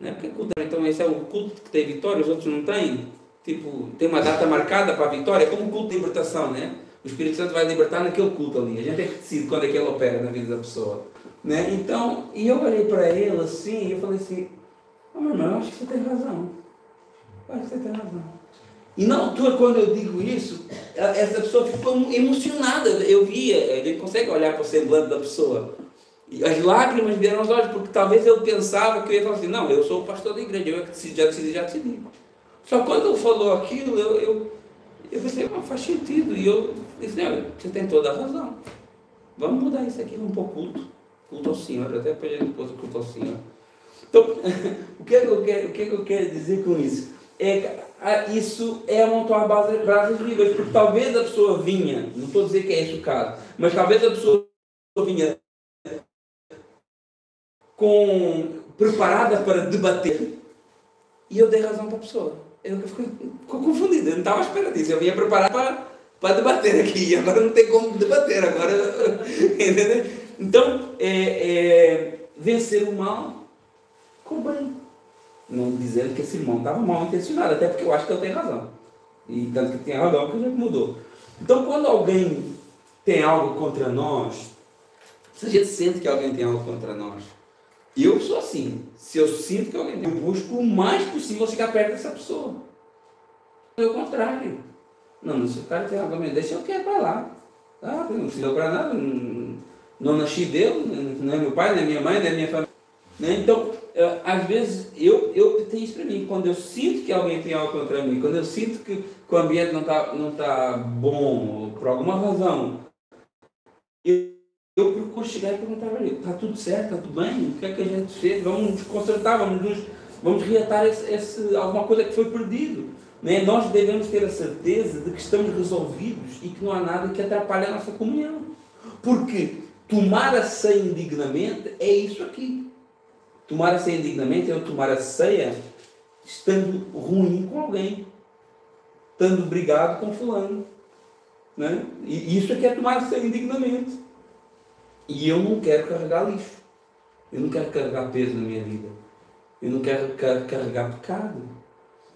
Não é porque culto, então esse é o culto que tem vitória, os outros não têm? Tipo, tem uma data marcada para a vitória, é como o culto de libertação, né? O Espírito Santo vai libertar naquele culto ali. A gente é que decide quando é que ele opera na vida da pessoa. Né? Então, e eu olhei para ele assim, e eu falei assim, meu irmão, eu acho que você tem razão. Eu acho que você tem razão. E na altura, quando eu digo isso, essa pessoa ficou emocionada. Eu via, a gente consegue olhar para o semblante da pessoa. E as lágrimas vieram aos olhos, porque talvez ele pensava que eu ia falar assim, não, eu sou o pastor da igreja, eu é que decidi, já decidi. Só quando ele falou aquilo, eu pensei, faz sentido. E eu disse, não, você tem toda a razão. Vamos mudar isso aqui, vamos pôr culto. Culto ao Senhor, até para a gente pôr culto ao Senhor. Então, o que é que eu quero dizer com isso? Isso é amontoar brasas vivas, porque talvez a pessoa vinha, não estou a dizer que é esse o caso, mas talvez a pessoa vinha preparada para debater, e eu dei razão para a pessoa. Eu fiquei confundido, eu não estava à espera disso. Eu vinha preparar para debater aqui, agora não tem como debater, agora, entendeu? Então, vencer o mal com o bem. Não dizendo que esse irmão estava mal intencionado, até porque eu acho que ele tem razão. E tanto que tem razão que a gente mudou. Então, quando alguém tem algo contra nós, se a gente sente que alguém tem algo contra nós, eu sou assim, se eu sinto que alguém tem, eu busco o mais possível chegar perto dessa pessoa. É o contrário. Não, se o cara tem algo a me deixa, eu quero para lá. Ah, não precisa para nada, não nasci dele, não é meu pai, não é minha mãe, não é minha família. Né? Então, às vezes, eu tenho isso para mim, quando eu sinto que alguém tem algo contra mim, quando eu sinto que o ambiente não tá bom, por alguma razão, eu procuro chegar e perguntar para ele, está tudo certo, está tudo bem? O que é que a gente fez? Vamos nos consertar, vamos reatar alguma coisa que foi perdido. Né? Nós devemos ter a certeza de que estamos resolvidos e que não há nada que atrapalhe a nossa comunhão. Porque tomar a ceia indignamente é isso aqui. Tomar a ceia indignamente é eu tomar a ceia estando ruim com alguém, estando brigado com fulano. Né? E isso aqui é tomar a ceia indignamente. E eu não quero carregar lixo. Eu não quero carregar peso na minha vida. Eu não quero carregar pecado.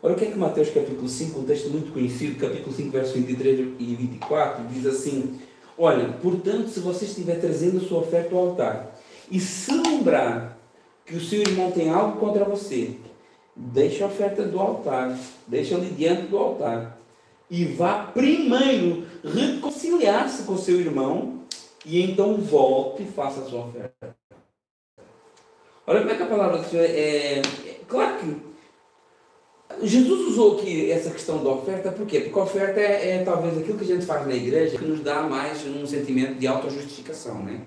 Olha o que é que Mateus capítulo 5, um texto muito conhecido, capítulo 5, versos 23 e 24, diz assim, olha, portanto, se você estiver trazendo a sua oferta ao altar, e se lembrar que o seu irmão tem algo contra você, deixe a oferta do altar, deixe ali diante do altar, e vá primeiro reconciliar-se com o seu irmão, e então volte e faça a sua oferta. Olha como é que a palavra do Senhor claro que Jesus usou aqui essa questão da oferta, por quê? Porque a oferta é talvez aquilo que a gente faz na igreja que nos dá mais um sentimento de autojustificação, né?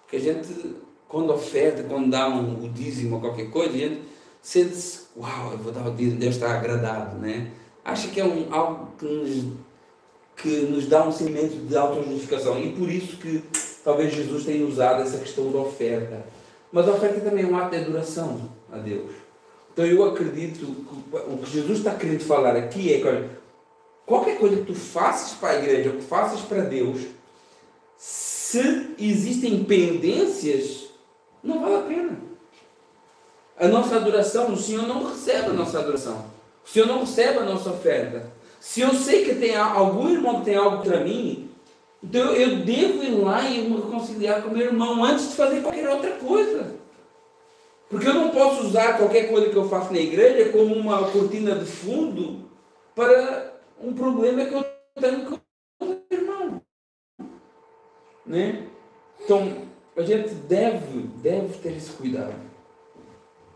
Porque a gente, quando oferta, quando dá o dízimo ou qualquer coisa, a gente sente-se, uau, eu vou dar o dízimo, Deus está agradado, né? acha que é algo que nos dá um sentimento de auto-justificação. E por isso que talvez Jesus tenha usado essa questão da oferta. Mas a oferta também é um ato de adoração a Deus. Então eu acredito que o que Jesus está querendo falar aqui é que qualquer coisa que tu faças para a igreja, ou que faças para Deus, se existem pendências, não vale a pena. A nossa adoração, o Senhor não recebe a nossa adoração. O Senhor não recebe a nossa oferta. Se eu sei que tem algum irmão que tem algo contra mim, então eu devo ir lá e me reconciliar com o meu irmão antes de fazer qualquer outra coisa. Porque eu não posso usar qualquer coisa que eu faço na igreja como uma cortina de fundo para um problema que eu tenho com o meu irmão. Né? Então, a gente deve ter esse cuidado.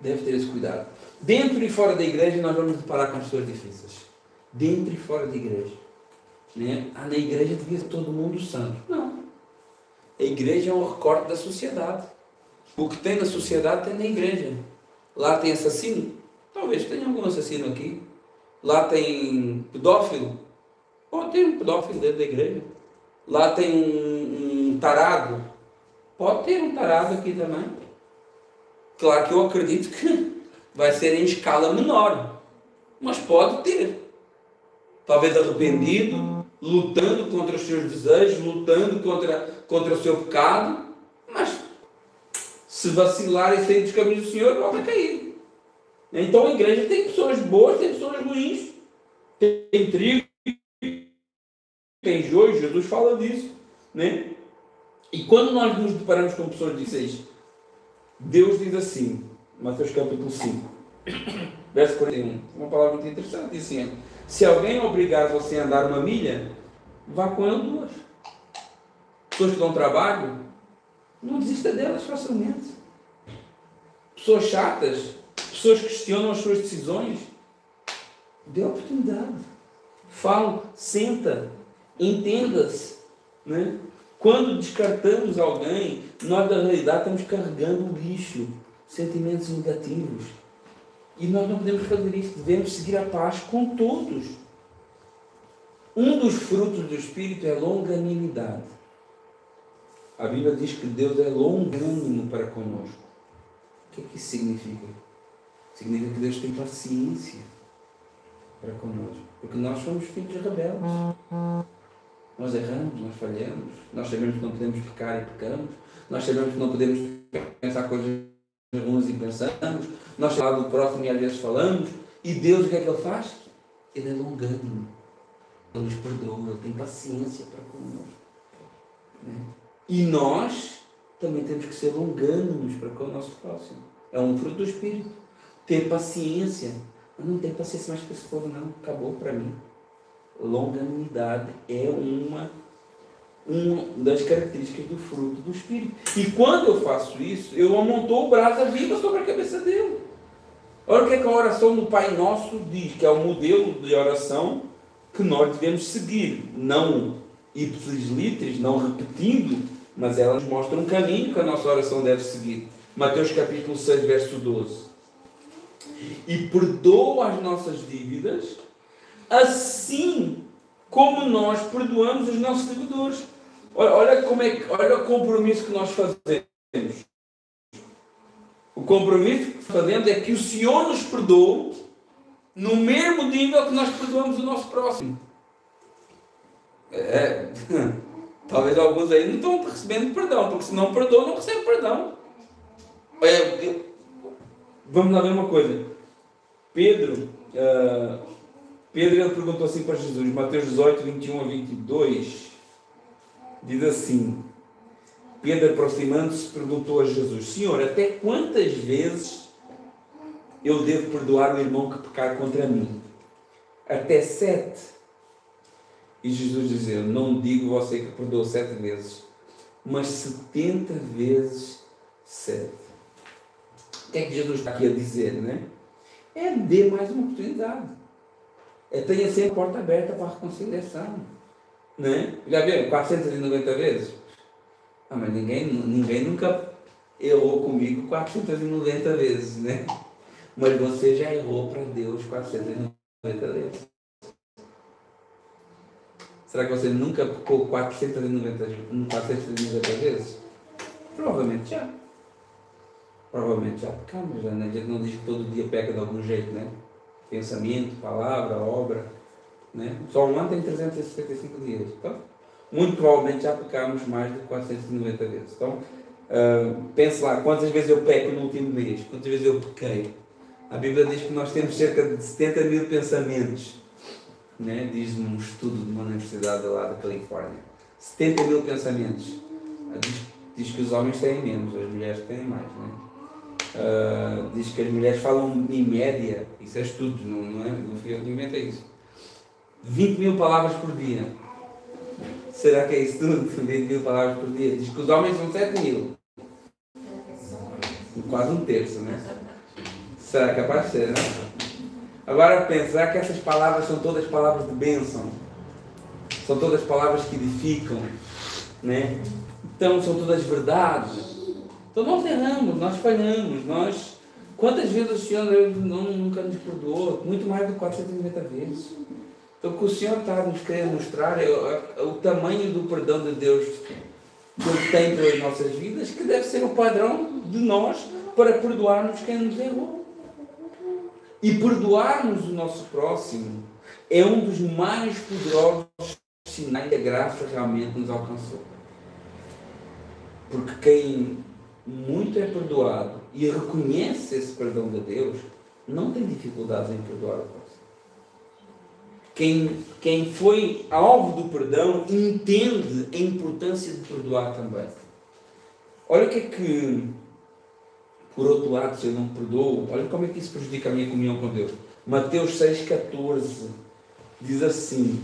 Deve ter esse cuidado. Dentro e fora da igreja nós vamos deparar com pessoas difíceis. Dentro e fora da igreja. Né? Na igreja devia ser todo mundo santo. Não. A igreja é um recorte da sociedade. O que tem na sociedade tem na igreja. Lá tem assassino? Talvez tenha algum assassino aqui. Lá tem pedófilo? Pode ter um pedófilo dentro da igreja. Lá tem um tarado? Pode ter um tarado aqui também. Claro que eu acredito que vai ser em escala menor. Mas pode ter. Talvez arrependido, lutando contra os seus desejos, lutando contra o seu pecado. Mas se vacilar e sair dos caminhos do Senhor, volta a cair. Então a igreja tem pessoas boas, tem pessoas ruins. Tem trigo, tem joio, Jesus fala disso. Né? E quando nós nos deparamos com pessoas difíceis, Deus diz assim, Mateus capítulo 5, verso 41, uma palavra muito interessante, diz assim: se alguém obrigar você a andar 1 milha, vá com ele 2. Pessoas que dão trabalho, não desista delas facilmente. Pessoas chatas, pessoas que questionam as suas decisões, dê oportunidade. Fala, senta, entenda-se. Né? Quando descartamos alguém, nós na realidade estamos carregando lixo, sentimentos negativos. E nós não podemos fazer isso, devemos seguir a paz com todos. Um dos frutos do Espírito é longanimidade. A Bíblia diz que Deus é longânimo para conosco. O que é que isso significa? Significa que Deus tem paciência para conosco. Porque nós somos filhos rebeldes. Nós erramos, nós falhamos. Nós sabemos que não podemos pecar e pecamos. Nós sabemos que não podemos pensar coisas ruins e pensamos. Nós falamos do próximo e às vezes falamos. E Deus, o que é que Ele faz? Ele é longânimo. Ele nos perdoa, Ele tem paciência para conosco. Né? E nós também temos que ser longânimos para com o nosso próximo. É um fruto do Espírito. Ter paciência. Eu não tenho paciência mais para esse povo, não. Acabou para mim. Longanimidade é uma das características do fruto do Espírito. E quando eu faço isso, eu amontou o brasa viva sobre a cabeça dele. Olha o que é que a oração do Pai Nosso diz, que é o modelo de oração que nós devemos seguir. Não ipsis litteris, não repetindo, mas ela nos mostra um caminho que a nossa oração deve seguir. Mateus capítulo 6, verso 12. E perdoa as nossas dívidas, assim como nós perdoamos os nossos devedores. Olha o compromisso que nós fazemos. O compromisso que fazemos é que o Senhor nos perdoe no mesmo nível que nós perdoamos o nosso próximo. Talvez alguns aí não estão recebendo perdão, porque se não perdoam, não recebem perdão. Vamos lá ver uma coisa. Pedro ele perguntou assim para Jesus, Mateus 18, 21 a 22, diz assim: Pedro, aproximando-se, perguntou a Jesus: Senhor, até quantas vezes eu devo perdoar o irmão que pecar contra mim? Até 7? E Jesus dizia: não digo você que perdoou 7 vezes, mas 70 vezes 7. O que é que Jesus está aqui a dizer, né? Dê mais uma oportunidade. Tenha sempre a porta aberta para a reconciliação. Né? Já viram? 490 vezes? Mas ninguém nunca errou comigo 490 vezes, né? Mas você já errou para Deus 490 vezes. Será que você nunca pecou 490 vezes? Provavelmente já. Provavelmente já pecamos. Já, né? A gente não diz que todo dia peca de algum jeito, né? Pensamento, palavra, obra. Né? Só um ano tem 365 dias. Então, muito provavelmente já pecamos mais de 490 vezes. Então, pense lá, quantas vezes eu peco no último mês? Quantas vezes eu pequei? A Bíblia diz que nós temos cerca de 70 mil pensamentos. Né? Diz um estudo de uma universidade lá da Califórnia. 70 mil pensamentos. Diz que os homens têm menos, as mulheres têm mais. Né? Diz que as mulheres falam em média, isso é estudo, não fui eu que inventei isso, 20 mil palavras por dia. Será que é isso tudo? 20 mil palavras por dia. Diz que os homens são 7 mil. Quase um terço, né? Será que é capaz de ser, né? Agora pensar que essas palavras são todas palavras de bênção. São todas palavras que edificam, né? Então são todas verdades. Então nós erramos, nós falhamos, quantas vezes o Senhor nunca nos perdoou? Muito mais de 490 vezes. Então o que o Senhor está a nos querer mostrar é o tamanho do perdão de Deus que Ele tem pelas nossas vidas, que deve ser o padrão de nós para perdoarmos quem nos errou. E perdoarmos o nosso próximo é um dos mais poderosos sinais que a graça realmente nos alcançou. Porque quem muito é perdoado e reconhece esse perdão de Deus, não tem dificuldades em perdoar o próximo. Quem foi alvo do perdão entende a importância de perdoar também. Olha o que é que, por outro lado, se eu não perdoo, olha como é que isso prejudica a minha comunhão com Deus. Mateus 6,14 diz assim,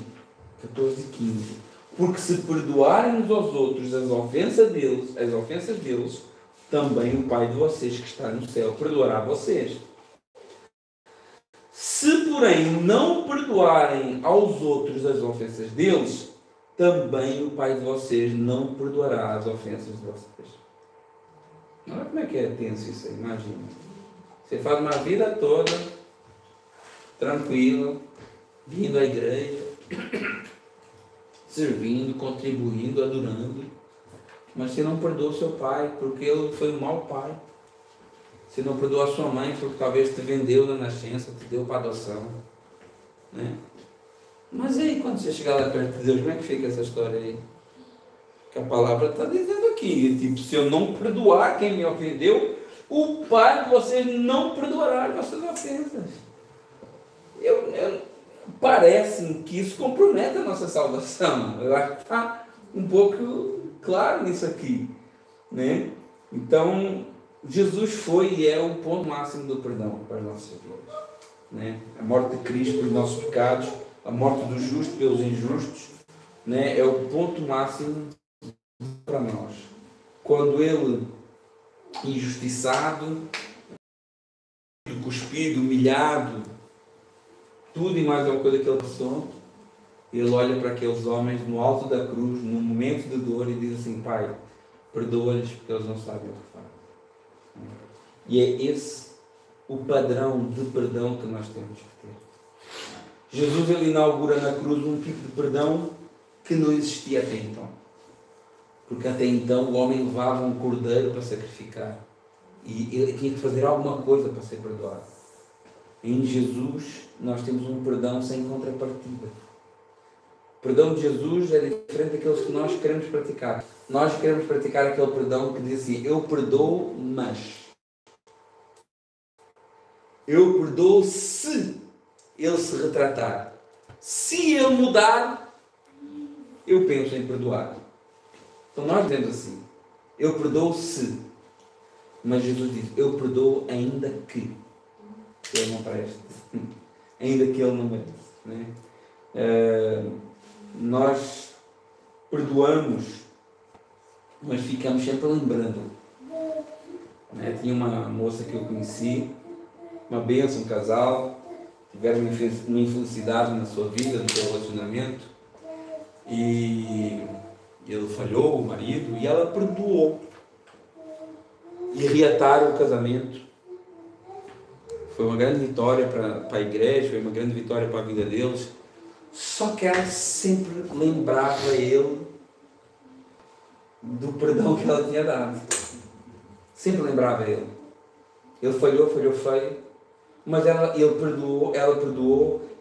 14 e 15: porque se perdoarem uns aos outros as ofensas deles, também o Pai de vocês que está no céu perdoará a vocês. Se, porém, não perdoarem aos outros as ofensas deles, também o Pai de vocês não perdoará as ofensas de vocês. Olha como é que é tenso isso aí, imagina. Você faz uma vida toda tranquila, vindo à igreja, servindo, contribuindo, adorando, mas você não perdoa o seu pai porque ele foi um mau pai. Você não perdoa a sua mãe porque talvez te vendeu na nascença, te deu para adoção, né? Mas aí quando você chegar lá perto de Deus, como é que fica essa história aí? Que a palavra está dizendo aqui, tipo, se eu não perdoar quem me ofendeu, o Pai de vocês não perdoará as vossas ofensas. Parece-me que isso compromete a nossa salvação. Eu acho que está um pouco claro nisso aqui, né? Então, Jesus foi e é o ponto máximo do perdão para as nossas vidas, né? A morte de Cristo pelos nossos pecados, a morte do justo pelos injustos, né? É o ponto máximo para nós. Quando ele, injustiçado, cuspido, humilhado, tudo e mais alguma coisa que ele passou, ele olha para aqueles homens no alto da cruz, num momento de dor, e diz assim: Pai, perdoa-lhes porque eles não sabem o que fazem. E é esse o padrão de perdão que nós temos que ter. Jesus, ele inaugura na cruz um tipo de perdão que não existia até então. Porque até então o homem levava um cordeiro para sacrificar. E ele tinha que fazer alguma coisa para ser perdoado. Em Jesus nós temos um perdão sem contrapartida. O perdão de Jesus é diferente daqueles que nós queremos praticar. Nós queremos praticar aquele perdão que diz assim: eu perdoo, mas eu perdoo se ele se retratar. Se ele mudar, eu penso em perdoar. Então nós dizemos assim: eu perdoo se. Mas Jesus diz: eu perdoo ainda que ele não preste. Ainda que ele não merece. Né? Nós perdoamos, mas ficamos sempre lembrando. Né? Tinha uma moça que eu conheci, uma bênção, um casal, tiveram uma infelicidade na sua vida, no seu relacionamento, e ele falhou, o marido, e ela perdoou. E reataram o casamento. Foi uma grande vitória para a igreja, foi uma grande vitória para a vida deles. Só que ela sempre lembrava ele do perdão que ela tinha dado. Sempre lembrava ele. Ele falhou feio, mas ela perdoou,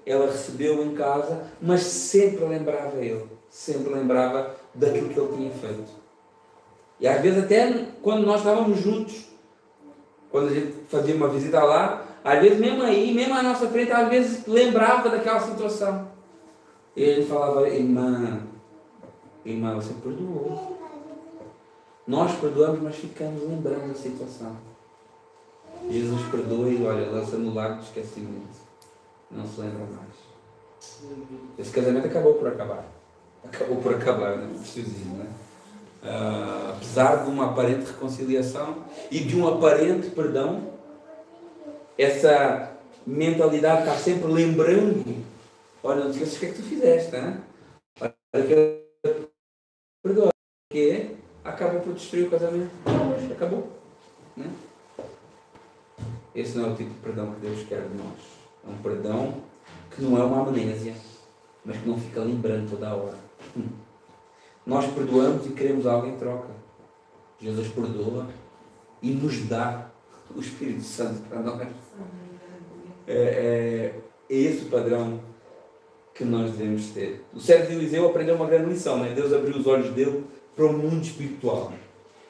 ela recebeu em casa, mas sempre lembrava ele. Sempre lembrava daquilo que ele tinha feito. E às vezes até quando nós estávamos juntos, quando a gente fazia uma visita lá, às vezes mesmo aí, mesmo à nossa frente, às vezes lembrava daquela situação. E ele falava, irmã, você perdoou. Nós perdoamos, mas ficamos lembrando da situação. Jesus perdoa e olha, lança no lago de esquecimento. Não se lembra mais. Esse casamento acabou por acabar. Né? Precisinho, né? Apesar de uma aparente reconciliação e de um aparente perdão, essa mentalidade está sempre lembrando. Olha, não te esqueças o que é que tu fizeste, né? Olha que perdoa. Porque acaba por destruir o casamento. Acabou. Né? Esse não é o tipo de perdão que Deus quer de nós. É um perdão que não é uma amnésia, mas que não fica lembrando toda a hora. Nós perdoamos e queremos algo em troca. Jesus perdoa e nos dá o Espírito Santo para nós. É esse o padrão que nós devemos ter. O servo de Eliseu aprendeu uma grande lição, né? Deus abriu os olhos dele para o mundo espiritual.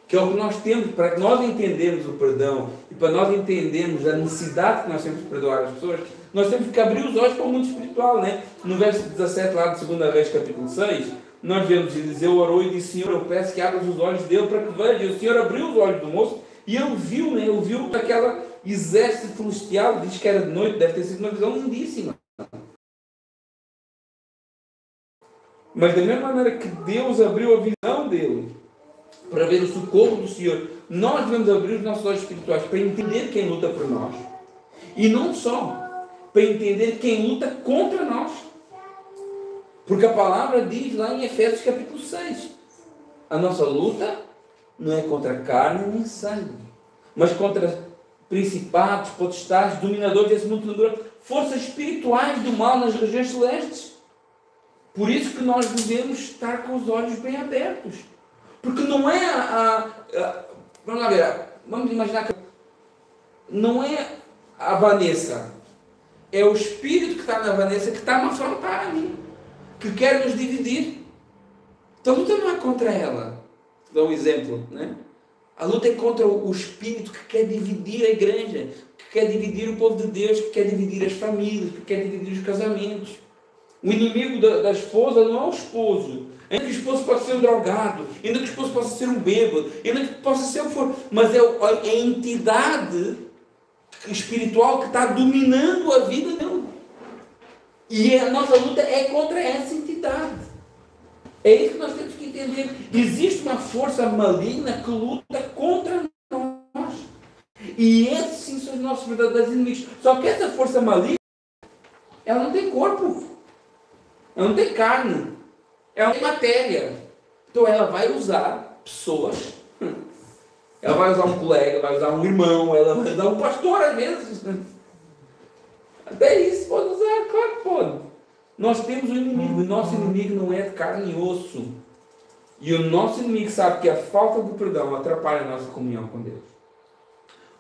Que é o que nós temos, para que nós entendermos o perdão e para nós entendermos a necessidade que nós temos de perdoar as pessoas, nós temos que abrir os olhos para o mundo espiritual, né? No verso 17 lá de 2 Reis capítulo 6, nós vemos Eliseu orou e disse, Senhor, eu peço que abras os olhos dele para que veja. E o Senhor abriu os olhos do moço e ele viu, né? Ele viu aquela exército celestial, diz que era de noite, deve ter sido uma visão lindíssima. Mas da mesma maneira que Deus abriu a visão dele para ver o socorro do Senhor, nós devemos abrir os nossos olhos espirituais para entender quem luta por nós. E não só, para entender quem luta contra nós. Porque a palavra diz lá em Efésios capítulo 6, a nossa luta não é contra carne nem sangue, mas contra principados, potestades, dominadores desse mundo tenebroso, forças espirituais do mal nas regiões celestes. Por isso que nós devemos estar com os olhos bem abertos. Porque não é vamos lá ver, vamos imaginar que não é a Vanessa, é o espírito que está na Vanessa que está a afrontar a mim, que quer nos dividir. Então a luta não é contra ela. Vou dar um exemplo, né? A luta é contra o espírito que quer dividir a igreja, que quer dividir o povo de Deus, que quer dividir as famílias, que quer dividir os casamentos. O inimigo da esposa não é o esposo. Ainda que o esposo possa ser um drogado, ainda que o esposo possa ser um bêbado, ainda que possa ser o que for, mas é a entidade espiritual que está dominando a vida dele. E a nossa luta é contra essa entidade. É isso que nós temos que entender. Existe uma força maligna que luta contra nós. E esses sim são os nossos verdadeiros inimigos. Só que essa força maligna, ela não tem corpo. Ela não tem carne. Ela tem matéria. Então ela vai usar pessoas. Ela vai usar um colega, vai usar um irmão, ela vai usar um pastor às vezes. Até isso pode usar, claro que pode. Nós temos um inimigo. O nosso inimigo não é de carne e osso. E o nosso inimigo sabe que a falta de perdão atrapalha a nossa comunhão com Deus.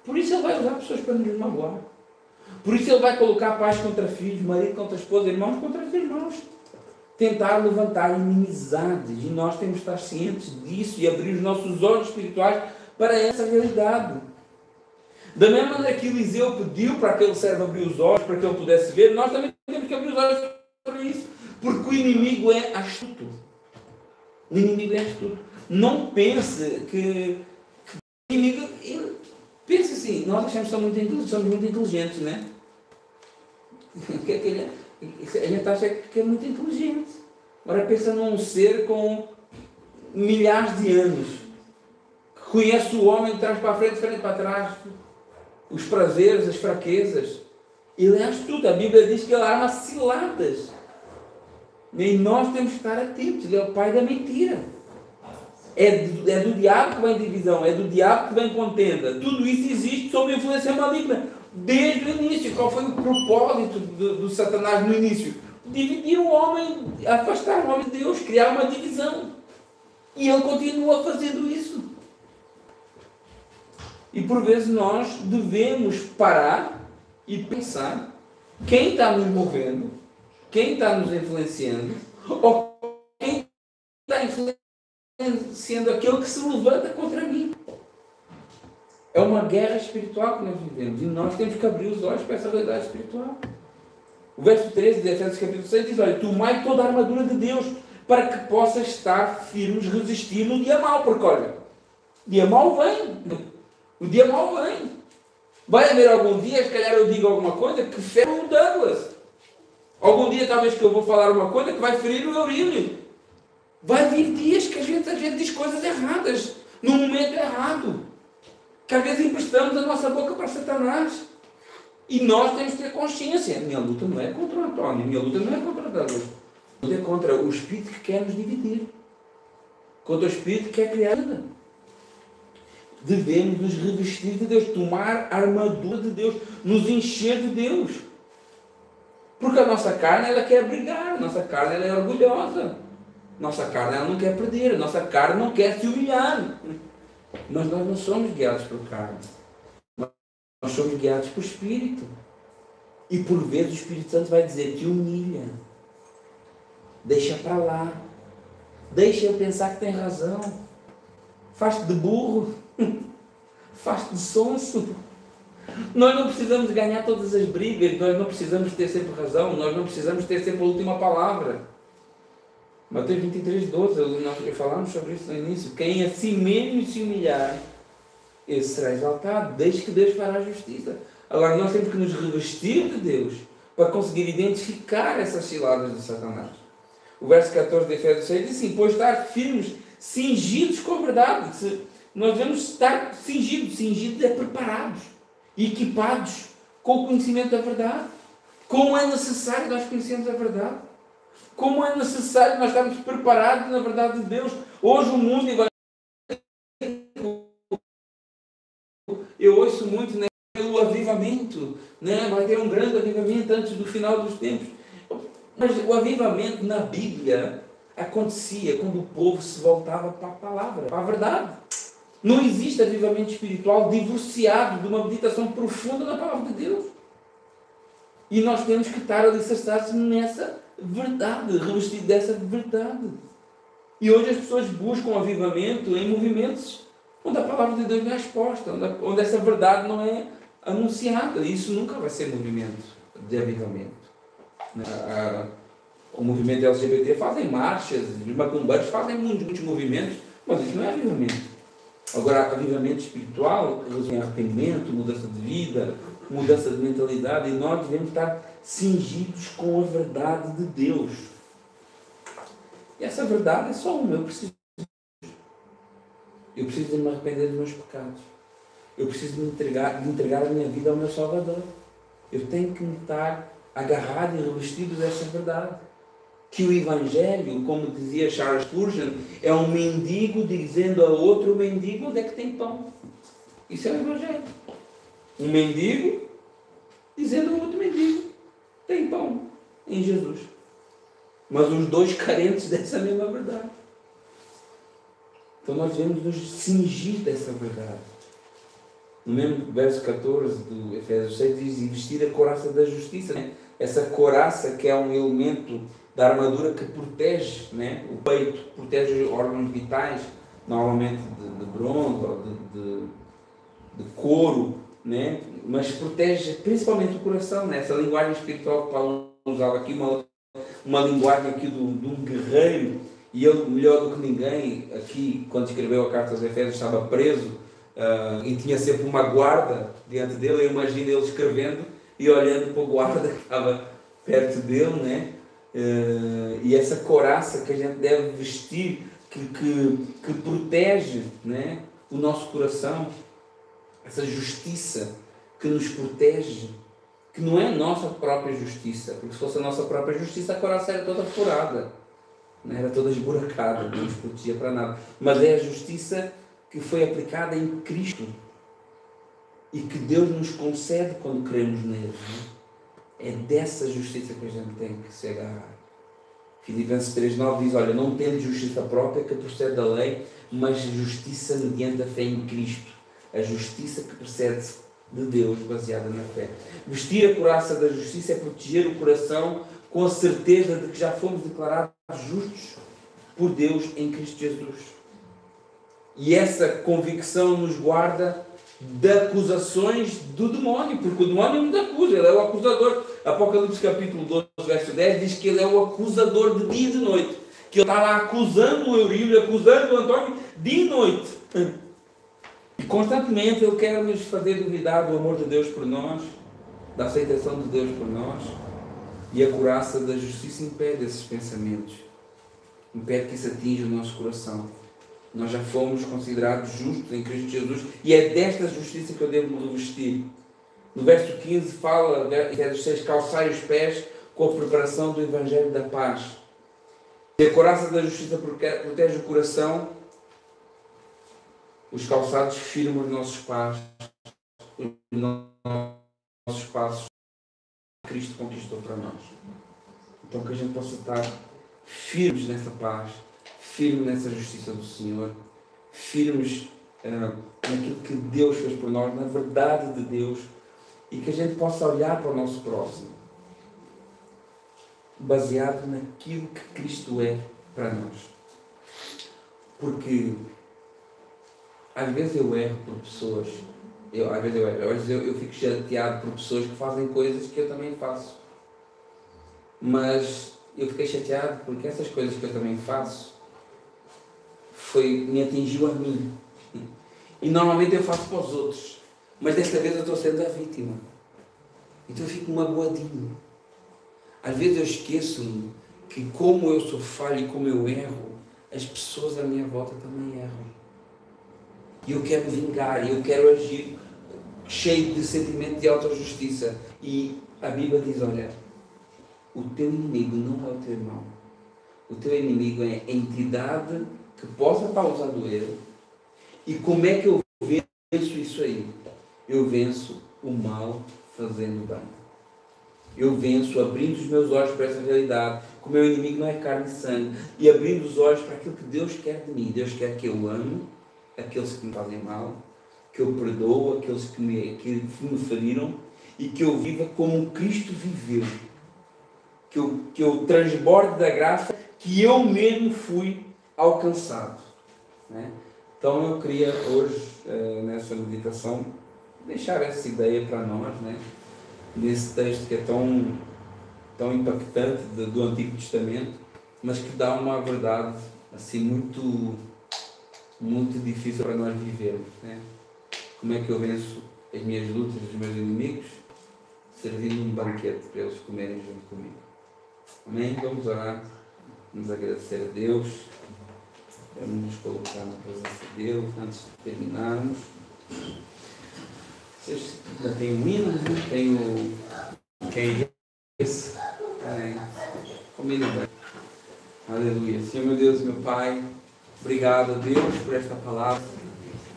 Por isso ele vai usar pessoas para nos magoar. Por isso ele vai colocar pais contra filhos, marido contra esposa, irmãos contra irmãos. Tentar levantar inimizades. E nós temos de estar cientes disso e abrir os nossos olhos espirituais para essa realidade. Da mesma maneira que Eliseu pediu para aquele servo abrir os olhos, para que ele pudesse ver, nós também temos que abrir os olhos para isso. Porque o inimigo é astuto. O inimigo é astuto. Não pense que o inimigo... Pense assim, nós achamos que somos muito inteligentes, né? A gente acha que é muito inteligente. Agora pensa num ser com milhares de anos, que conhece o homem de trás para a frente, de frente para trás, os prazeres, as fraquezas. Ele é astuto. A Bíblia diz que ele arma ciladas. E nós temos que estar atentos. Ele é o pai da mentira. É do diabo que vem divisão, é do diabo que vem contenda. Tudo isso existe sob influência maligna. Desde o início. Qual foi o propósito do Satanás no início? dividir o homem, afastar o homem de Deus, criar uma divisão. E ele continua fazendo isso. E por vezes nós devemos parar e pensar quem está nos envolvendo, quem está nos influenciando, ou quem está influenciando aquele que se levanta contra mim. É uma guerra espiritual que nós vivemos e nós temos que abrir os olhos para essa realidade espiritual. O verso 13 de Efésios capítulo 6 diz: olha, tomai toda a armadura de Deus para que possas estar firmes, resistir no dia mau, porque olha, o dia mau vem. O dia mau vem. Vai haver algum dia, se calhar eu digo alguma coisa que fere o Douglas. Algum dia talvez que eu vou falar uma coisa que vai ferir o Eurílio. Vai vir dias que a gente diz coisas erradas, no momento errado. Que às vezes emprestamos a nossa boca para Satanás. E nós temos que ter consciência. A minha luta não é contra o António, a minha luta não é contra o Douglas. A luta é contra o espírito que quer nos dividir. Contra o espírito que quer criar vida. Devemos nos revestir de Deus, tomar a armadura de Deus, nos encher de Deus. Porque a nossa carne, ela quer brigar, a nossa carne, ela é orgulhosa. A nossa carne, ela não quer perder, a nossa carne não quer se humilhar. Mas nós não somos guiados pela carne. Nós somos guiados pelo Espírito. E por vezes o Espírito Santo vai dizer: te humilha. Deixa para lá. Deixa eu pensar que tem razão. Faz-te de burro. Faz-te de sonso. Nós não precisamos ganhar todas as brigas. Nós não precisamos ter sempre razão. Nós não precisamos ter sempre a última palavra. Mateus 23:12, nós falamos sobre isso no início. Quem a si mesmo se humilhar, esse será exaltado. Desde que Deus fará a justiça. Agora nós temos que nos revestir de Deus para conseguir identificar essas ciladas de Satanás. O verso 14 de Efésios 6 diz assim: pois estar firmes, cingidos com a verdade. Nós devemos estar cingidos. Cingidos é preparados, equipados com o conhecimento da verdade. Como é necessário nós conhecermos a verdade? Como é necessário nós estarmos preparados na verdade de Deus? Hoje o mundo vai... Eu ouço muito, né, pelo avivamento, né? Vai ter um grande avivamento antes do final dos tempos. Mas o avivamento na Bíblia acontecia quando o povo se voltava para a palavra, para a verdade. Não existe avivamento espiritual divorciado de uma meditação profunda na palavra de Deus. E nós temos que estar alicerçados nessa verdade, revestidos dessa verdade. E hoje as pessoas buscam avivamento em movimentos onde a palavra de Deus não é exposta, onde essa verdade não é anunciada. Isso nunca vai ser movimento de avivamento. O movimento LGBT fazem marchas, os macumbeiros fazem muitos movimentos, mas isso não é avivamento. Agora, avivamento espiritual, arrependimento, mudança de vida, mudança de mentalidade, e nós devemos estar cingidos com a verdade de Deus. E essa verdade é só uma: eu preciso de me arrepender dos meus pecados. Eu preciso de entregar a minha vida ao meu Salvador. Eu tenho que me estar agarrado e revestido dessa verdade. Que o Evangelho, como dizia Charles Spurgeon, é um mendigo dizendo a outro mendigo onde é que tem pão. Isso é o Evangelho. Um mendigo dizendo a outro mendigo: tem pão em Jesus. Mas os dois carentes dessa mesma verdade. Então nós devemos nos cingir dessa verdade. No mesmo verso 14 do Efésios 6 diz: e vestir a couraça da justiça. Né? Essa couraça que é um elemento da armadura que protege, né? O peito, protege os órgãos vitais, normalmente de bronze ou de couro, né? Mas protege principalmente o coração, né? Essa linguagem espiritual que Paulo usava aqui, uma linguagem aqui de um guerreiro, e ele, melhor do que ninguém, aqui, quando escreveu a carta aos Efésios, estava preso e tinha sempre uma guarda diante dele. Eu imagino ele escrevendo e olhando para o guarda que estava perto dele, né? E essa couraça que a gente deve vestir, que protege, né, o nosso coração, essa justiça que nos protege, que não é a nossa própria justiça, porque se fosse a nossa própria justiça, a couraça era toda furada, né, era toda esburacada, não nos protegia para nada. Mas é a justiça que foi aplicada em Cristo e que Deus nos concede quando cremos nele, né? É dessa justiça que a gente tem que se agarrar. Filipenses 3,9 diz, olha, não temos justiça própria que procede da lei, mas justiça mediante a fé em Cristo. A justiça que procede de Deus, baseada na fé. Vestir a couraça da justiça é proteger o coração com a certeza de que já fomos declarados justos por Deus em Cristo Jesus. E essa convicção nos guarda de acusações do demónio, porque o demónio nos acusa, ele é o acusador. Apocalipse capítulo 12, verso 10 diz que ele é o acusador de dia e de noite, que ele está lá acusando o Eurílio, acusando o António dia e noite. E constantemente ele quer nos fazer duvidar do amor de Deus por nós, da aceitação de Deus por nós, e a couraça da justiça impede esses pensamentos, impede que isso atinja o nosso coração. Nós já fomos considerados justos em Cristo Jesus e é desta justiça que eu devo me revestir. No verso 15 fala, verso 6, calçai os pés com a preparação do Evangelho da paz. E a couraça da justiça protege o coração, os calçados firmam os nossos passos, que Cristo conquistou para nós. Então que a gente possa estar firmes nessa paz, firmes nessa justiça do Senhor, firmes naquilo que Deus fez por nós, na verdade de Deus, e que a gente possa olhar para o nosso próximo baseado naquilo que Cristo é para nós. Porque às vezes eu erro por pessoas, às vezes eu fico chateado por pessoas que fazem coisas que eu também faço, mas eu fiquei chateado porque essas coisas que eu também faço me atingiu a mim. E normalmente eu faço para os outros, mas desta vez eu estou sendo a vítima. Então eu fico magoadinho. Às vezes eu esqueço-me que como eu sou falho e como eu erro, as pessoas à minha volta também erram. E eu quero me vingar, e eu quero agir cheio de sentimento de autojustiça. E a Bíblia diz, olha, o teu inimigo não é o teu irmão. O teu inimigo é a entidade que possa estar usando ele. E como é que eu venço isso aí? Eu venço o mal fazendo bem. Eu venço abrindo os meus olhos para essa realidade. Que o meu inimigo não é carne e sangue. E abrindo os olhos para aquilo que Deus quer de mim. Deus quer que eu ame aqueles que me fazem mal, que eu perdoo aqueles que me feriram e que eu viva como Cristo viveu. Que eu transborde da graça que eu mesmo fui alcançado. Né? Então eu queria hoje, nessa meditação, deixar essa ideia para nós, né? Nesse texto que é tão impactante do Antigo Testamento, mas que dá uma verdade assim muito, muito difícil para nós vivermos. Né? Como é que eu venço as minhas lutas, os meus inimigos? Servindo um banquete para eles comerem junto comigo. Amém? Vamos orar, vamos agradecer a Deus, vamos nos colocar na presença de Deus antes de terminarmos. Vocês já têm um hino, né? Tem o quem é esse? Combina bem. Aleluia. Senhor meu Deus, meu Pai, obrigado a Deus por esta palavra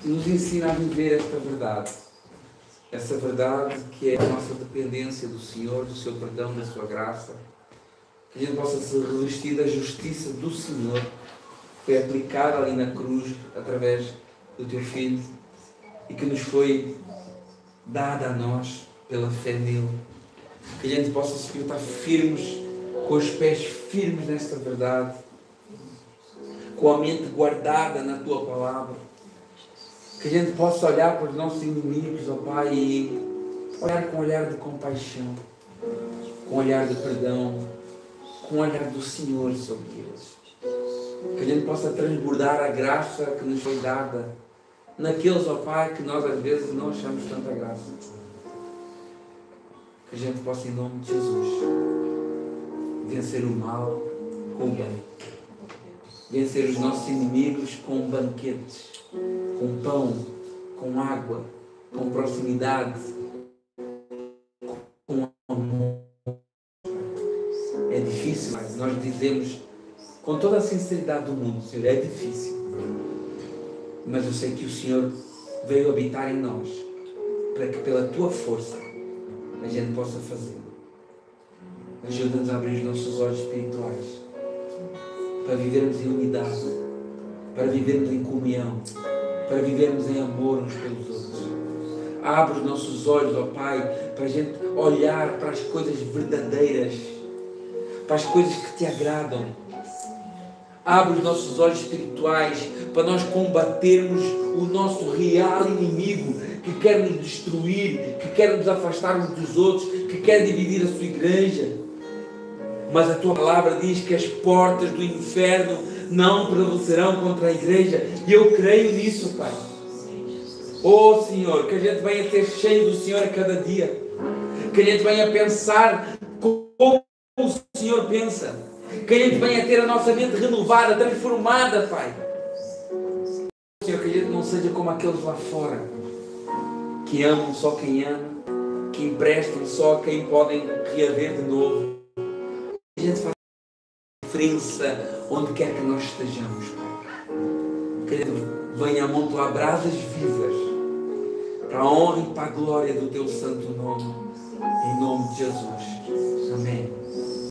que nos ensina a viver esta verdade. Essa verdade que é a nossa dependência do Senhor, do seu perdão, da sua graça. Que a gente possa se revestir da justiça do Senhor, que foi aplicada ali na cruz, através do Teu Filho, e que nos foi dada a nós pela fé nele. Que a gente possa, Senhor, estar firmes, com os pés firmes nesta verdade, com a mente guardada na Tua Palavra. Que a gente possa olhar para os nossos inimigos, ó Pai, e olhar com um olhar de compaixão, com um olhar de perdão, com o olhar do Senhor sobre eles. Que a gente possa transbordar a graça que nos foi dada naqueles, ó Pai, que nós às vezes não achamos tanta graça. Que a gente possa, em nome de Jesus, vencer o mal com o bem. Vencer os nossos inimigos com banquetes, com pão, com água, com proximidade, com amor. É difícil, mas nós dizemos com toda a sinceridade do mundo, Senhor, é difícil. Mas eu sei que o Senhor veio habitar em nós, para que pela Tua força a gente possa fazê-lo. Ajuda-nos a abrir os nossos olhos espirituais para vivermos em unidade, para vivermos em comunhão, para vivermos em amor uns pelos outros. Abre os nossos olhos, ó Pai, para a gente olhar para as coisas verdadeiras, para as coisas que te agradam. Abre os nossos olhos espirituais para nós combatermos o nosso real inimigo que quer nos destruir, que quer nos afastar uns dos outros, que quer dividir a sua igreja. Mas a tua palavra diz que as portas do inferno não prevalecerão contra a igreja. E eu creio nisso, Pai. Oh Senhor, que a gente venha ser cheio do Senhor a cada dia. Que a gente venha pensar como o Senhor pensa. Que a gente venha ter a nossa mente renovada, transformada, Pai. Senhor, que a gente não seja como aqueles lá fora, que amam só quem ama, que emprestam só a quem podem reaver de novo. Que a gente faça diferença onde quer que nós estejamos, Pai. Que a gente venha amontoar brasas vivas para a honra e para a glória do Teu santo nome. Em nome de Jesus. Amém.